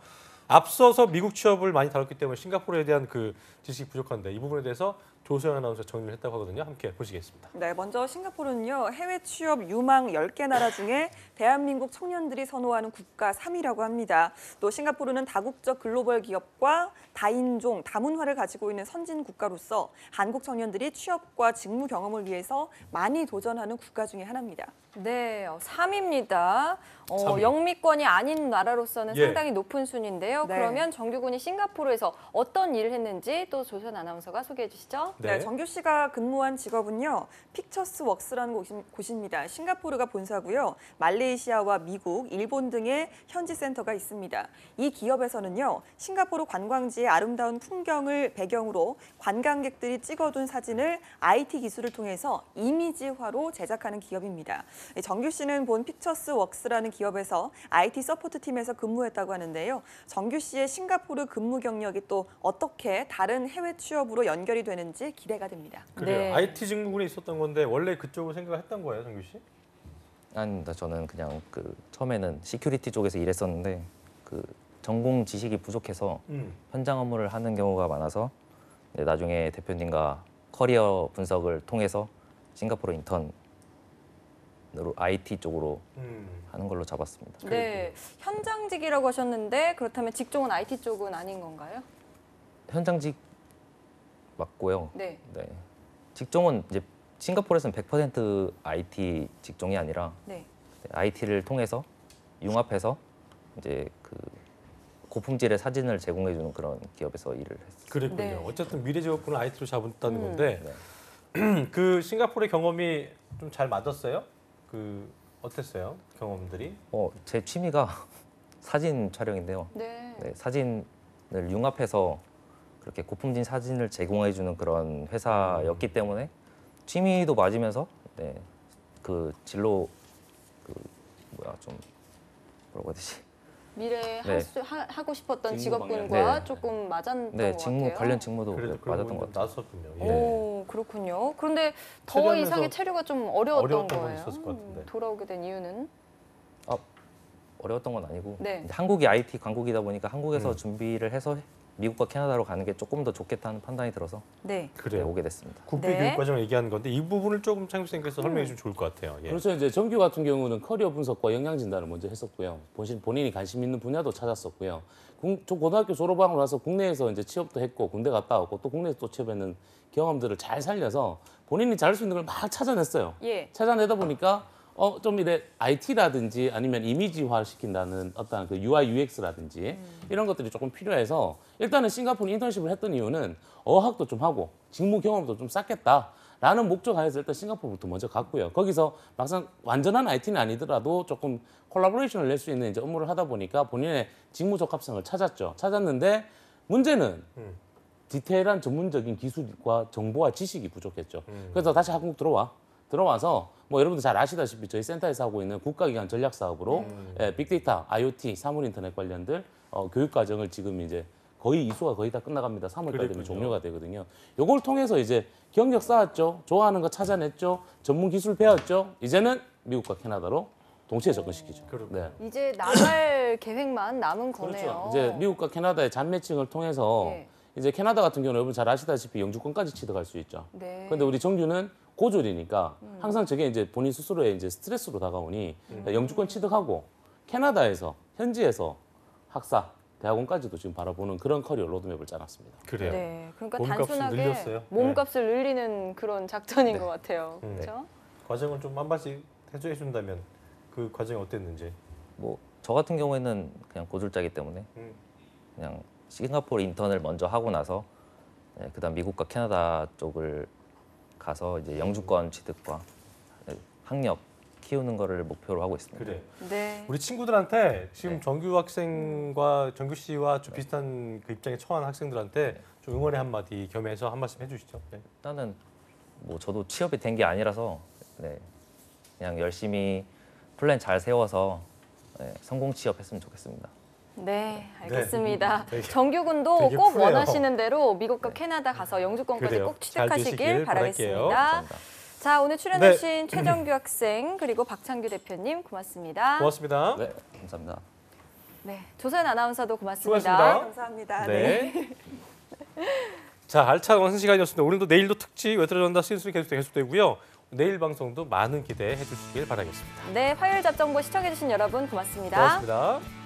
앞서서 미국 취업을 많이 다뤘기 때문에 싱가포르에 대한 그 지식이 부족한데 이 부분에 대해서 조소영 아나운서 정리를 했다고 하거든요. 함께 보시겠습니다. 네, 먼저 싱가포르는요. 해외 취업 유망 10개 나라 중에 대한민국 청년들이 선호하는 국가 3위라고 합니다. 또 싱가포르는 다국적 글로벌 기업과 다인종, 다문화를 가지고 있는 선진 국가로서 한국 청년들이 취업과 직무 경험을 위해서 많이 도전하는 국가 중에 하나입니다. 네, 3위입니다. 3위. 영미권이 아닌 나라로서는 예. 상당히 높은 순인데요. 네. 그러면 정규군이 싱가포르에서 어떤 일을 했는지 또 조선 아나운서가 소개해 주시죠. 네, 정규 씨가 근무한 직업은요. 픽처스 웍스라는 곳입니다. 싱가포르가 본사고요. 말레이시아와 미국, 일본 등의 현지 센터가 있습니다. 이 기업에서는요. 싱가포르 관광지의 아름다운 풍경을 배경으로 관광객들이 찍어둔 사진을 IT 기술을 통해서 이미지화로 제작하는 기업입니다. 정규 씨는 본 픽처스 웍스라는 기업에서 IT 서포트 팀에서 근무했다고 하는데요. 정규 씨의 싱가포르 근무 경력이 또 어떻게 다른 해외 취업으로 연결이 되는지 기대가 됩니다. 그래요. 네. IT 직무군에 있었던 건데 원래 그쪽을 생각했던 거예요, 정규 씨? 아닙니다. 저는 그냥 처음에는 시큐리티 쪽에서 일했었는데 전공 지식이 부족해서 현장 업무를 하는 경우가 많아서 나중에 대표님과 커리어 분석을 통해서 싱가포르 인턴으로 IT 쪽으로 하는 걸로 잡았습니다. 네, 현장직이라고 하셨는데 그렇다면 직종은 IT 쪽은 아닌 건가요? 현장직 맞고요. 네. 네. 직종은 이제 싱가포르에서는 100% IT 직종이 아니라 네. IT를 통해서 융합해서 이제 고품질의 사진을 제공해주는 그런 기업에서 일을 했어요. 그랬군요. 네. 어쨌든 미래 직업군을 IT로 잡았다는 건데 네. 그 싱가포르의 경험이 좀 잘 맞았어요? 어땠어요? 경험들이? 제 취미가 사진 촬영인데요. 네. 네, 사진을 융합해서 그렇게 고품진 사진을 제공해주는 그런 회사였기 때문에 취미도 맞으면서 진로 뭐라고 해야 되지? 미래에 네. 하고 싶었던 직무 직업군과 네. 조금 맞았던 네, 것 직무 같아요. 관련 직무도 그래도 맞았던 것 같아요. 나섰군요. 예. 오, 그렇군요. 그런데 더 체류하면서 이상의 체류가 좀 어려웠던 어려웠던 건 거예요. 있었을 것 같은데. 돌아오게 된 이유는? 어려웠던 건 아니고 네. 이제 한국이 IT 강국이다 보니까 한국에서 음. 준비를 해서 미국과 캐나다로 가는 게 조금 더 좋겠다는 판단이 들어서 네. 그래요. 오게 됐습니다. 국비 네. 교육 과정을 얘기하는 건데 이 부분을 조금 창규 선생님께서 설명해 주시면 좋을 것 같아요. 예. 그렇죠. 이제 정규 같은 경우는 커리어 분석과 역량 진단을 먼저 했었고요. 본인이 관심 있는 분야도 찾았었고요. 고등학교 졸업하고 나서 국내에서 이제 취업도 했고 군대 갔다 왔고 또 국내에서 또 취업했는 경험들을 잘 살려서 본인이 잘할 수 있는 걸 막 찾아냈어요. 예. 찾아내다 보니까 좀 이래 IT라든지 아니면 이미지화 시킨다는 어떤 그 UI UX라든지 이런 것들이 조금 필요해서 일단은 싱가포르 인턴십을 했던 이유는 어학도 좀 하고 직무 경험도 좀 쌓겠다라는 목적 하에서 일단 싱가포르부터 먼저 갔고요. 거기서 막상 완전한 IT는 아니더라도 조금 콜라보레이션을 낼 수 있는 이제 업무를 하다 보니까 본인의 직무 적합성을 찾았죠. 찾았는데 문제는 디테일한 전문적인 기술과 정보와 지식이 부족했죠. 그래서 다시 한국 들어와서 뭐 여러분들 잘 아시다시피 저희 센터에서 하고 있는 국가기관 전략 사업으로 빅데이터, IoT, 사물 인터넷 관련들 교육 과정을 지금 이제 거의 이수가 거의 다 끝나갑니다. 3월달 되면 종료가 되거든요. 요걸 통해서 이제 경력 쌓았죠. 좋아하는 거 찾아냈죠. 전문 기술 배웠죠. 이제는 미국과 캐나다로 동시에 접근시키죠. 네. 이제 나갈 계획만 남은 거네요. 그렇죠. 이제 미국과 캐나다의 잔매칭을 통해서 네. 이제 캐나다 같은 경우는 여러분 잘 아시다시피 영주권까지 취득할 수 있죠. 네. 그런데 우리 정규는 고졸이니까 항상 저게 이제 본인 스스로의 이제 스트레스로 다가오니 영주권 취득하고 캐나다에서 현지에서 학사, 대학원까지도 지금 바라보는 그런 커리어 로드맵을 짜놨습니다. 그래요. 네, 그러니까 몸값을 단순하게 늘렸어요. 몸값을 늘리는 그런 작전인 네. 것 같아요. 그렇죠? 과정을 좀 한 번씩 해줘 준다면 그 과정이 어땠는지. 뭐 저 같은 경우에는 그냥 고졸자이기 때문에 그냥 싱가포르 인턴을 먼저 하고 나서 그다음 미국과 캐나다 쪽을 가서 이제 영주권 취득과 학력 키우는 거를 목표로 하고 있습니다. 그래. 네. 우리 친구들한테 지금 네. 정규 학생과 정규 씨와 좀 비슷한 그 입장에 처한 학생들한테 좀 응원의 한마디 겸해서 한 말씀 해주시죠. 네. 일단은 뭐 저도 취업이 된 게 아니라서 그냥 열심히 플랜 잘 세워서 성공 취업했으면 좋겠습니다. 네, 알겠습니다. 되게- 정규군도 되게 꼭 푸네요. 원하시는 대로 미국과 캐나다 가서 영주권까지 그래요. 꼭 잘 되시길 취득하시길 바랄게요. 바라겠습니다. 감사합니다. 자, 오늘 출연하신 최정규 학생 그리고 박창규 대표님 고맙습니다. 고맙습니다. 네, 감사합니다. 네, 조선 아나운서도 고맙습니다. 수고하셨습니다. 감사합니다. 네. 자, 알찬 원선 시간이었습니다. 오늘도 내일도 특집 외톨이 전다 시즌 계속되고요. 내일 방송도 많은 기대해 주시길 바라겠습니다. 네, 화요일 잡정보 시청해주신 여러분 고맙습니다. 고맙습니다.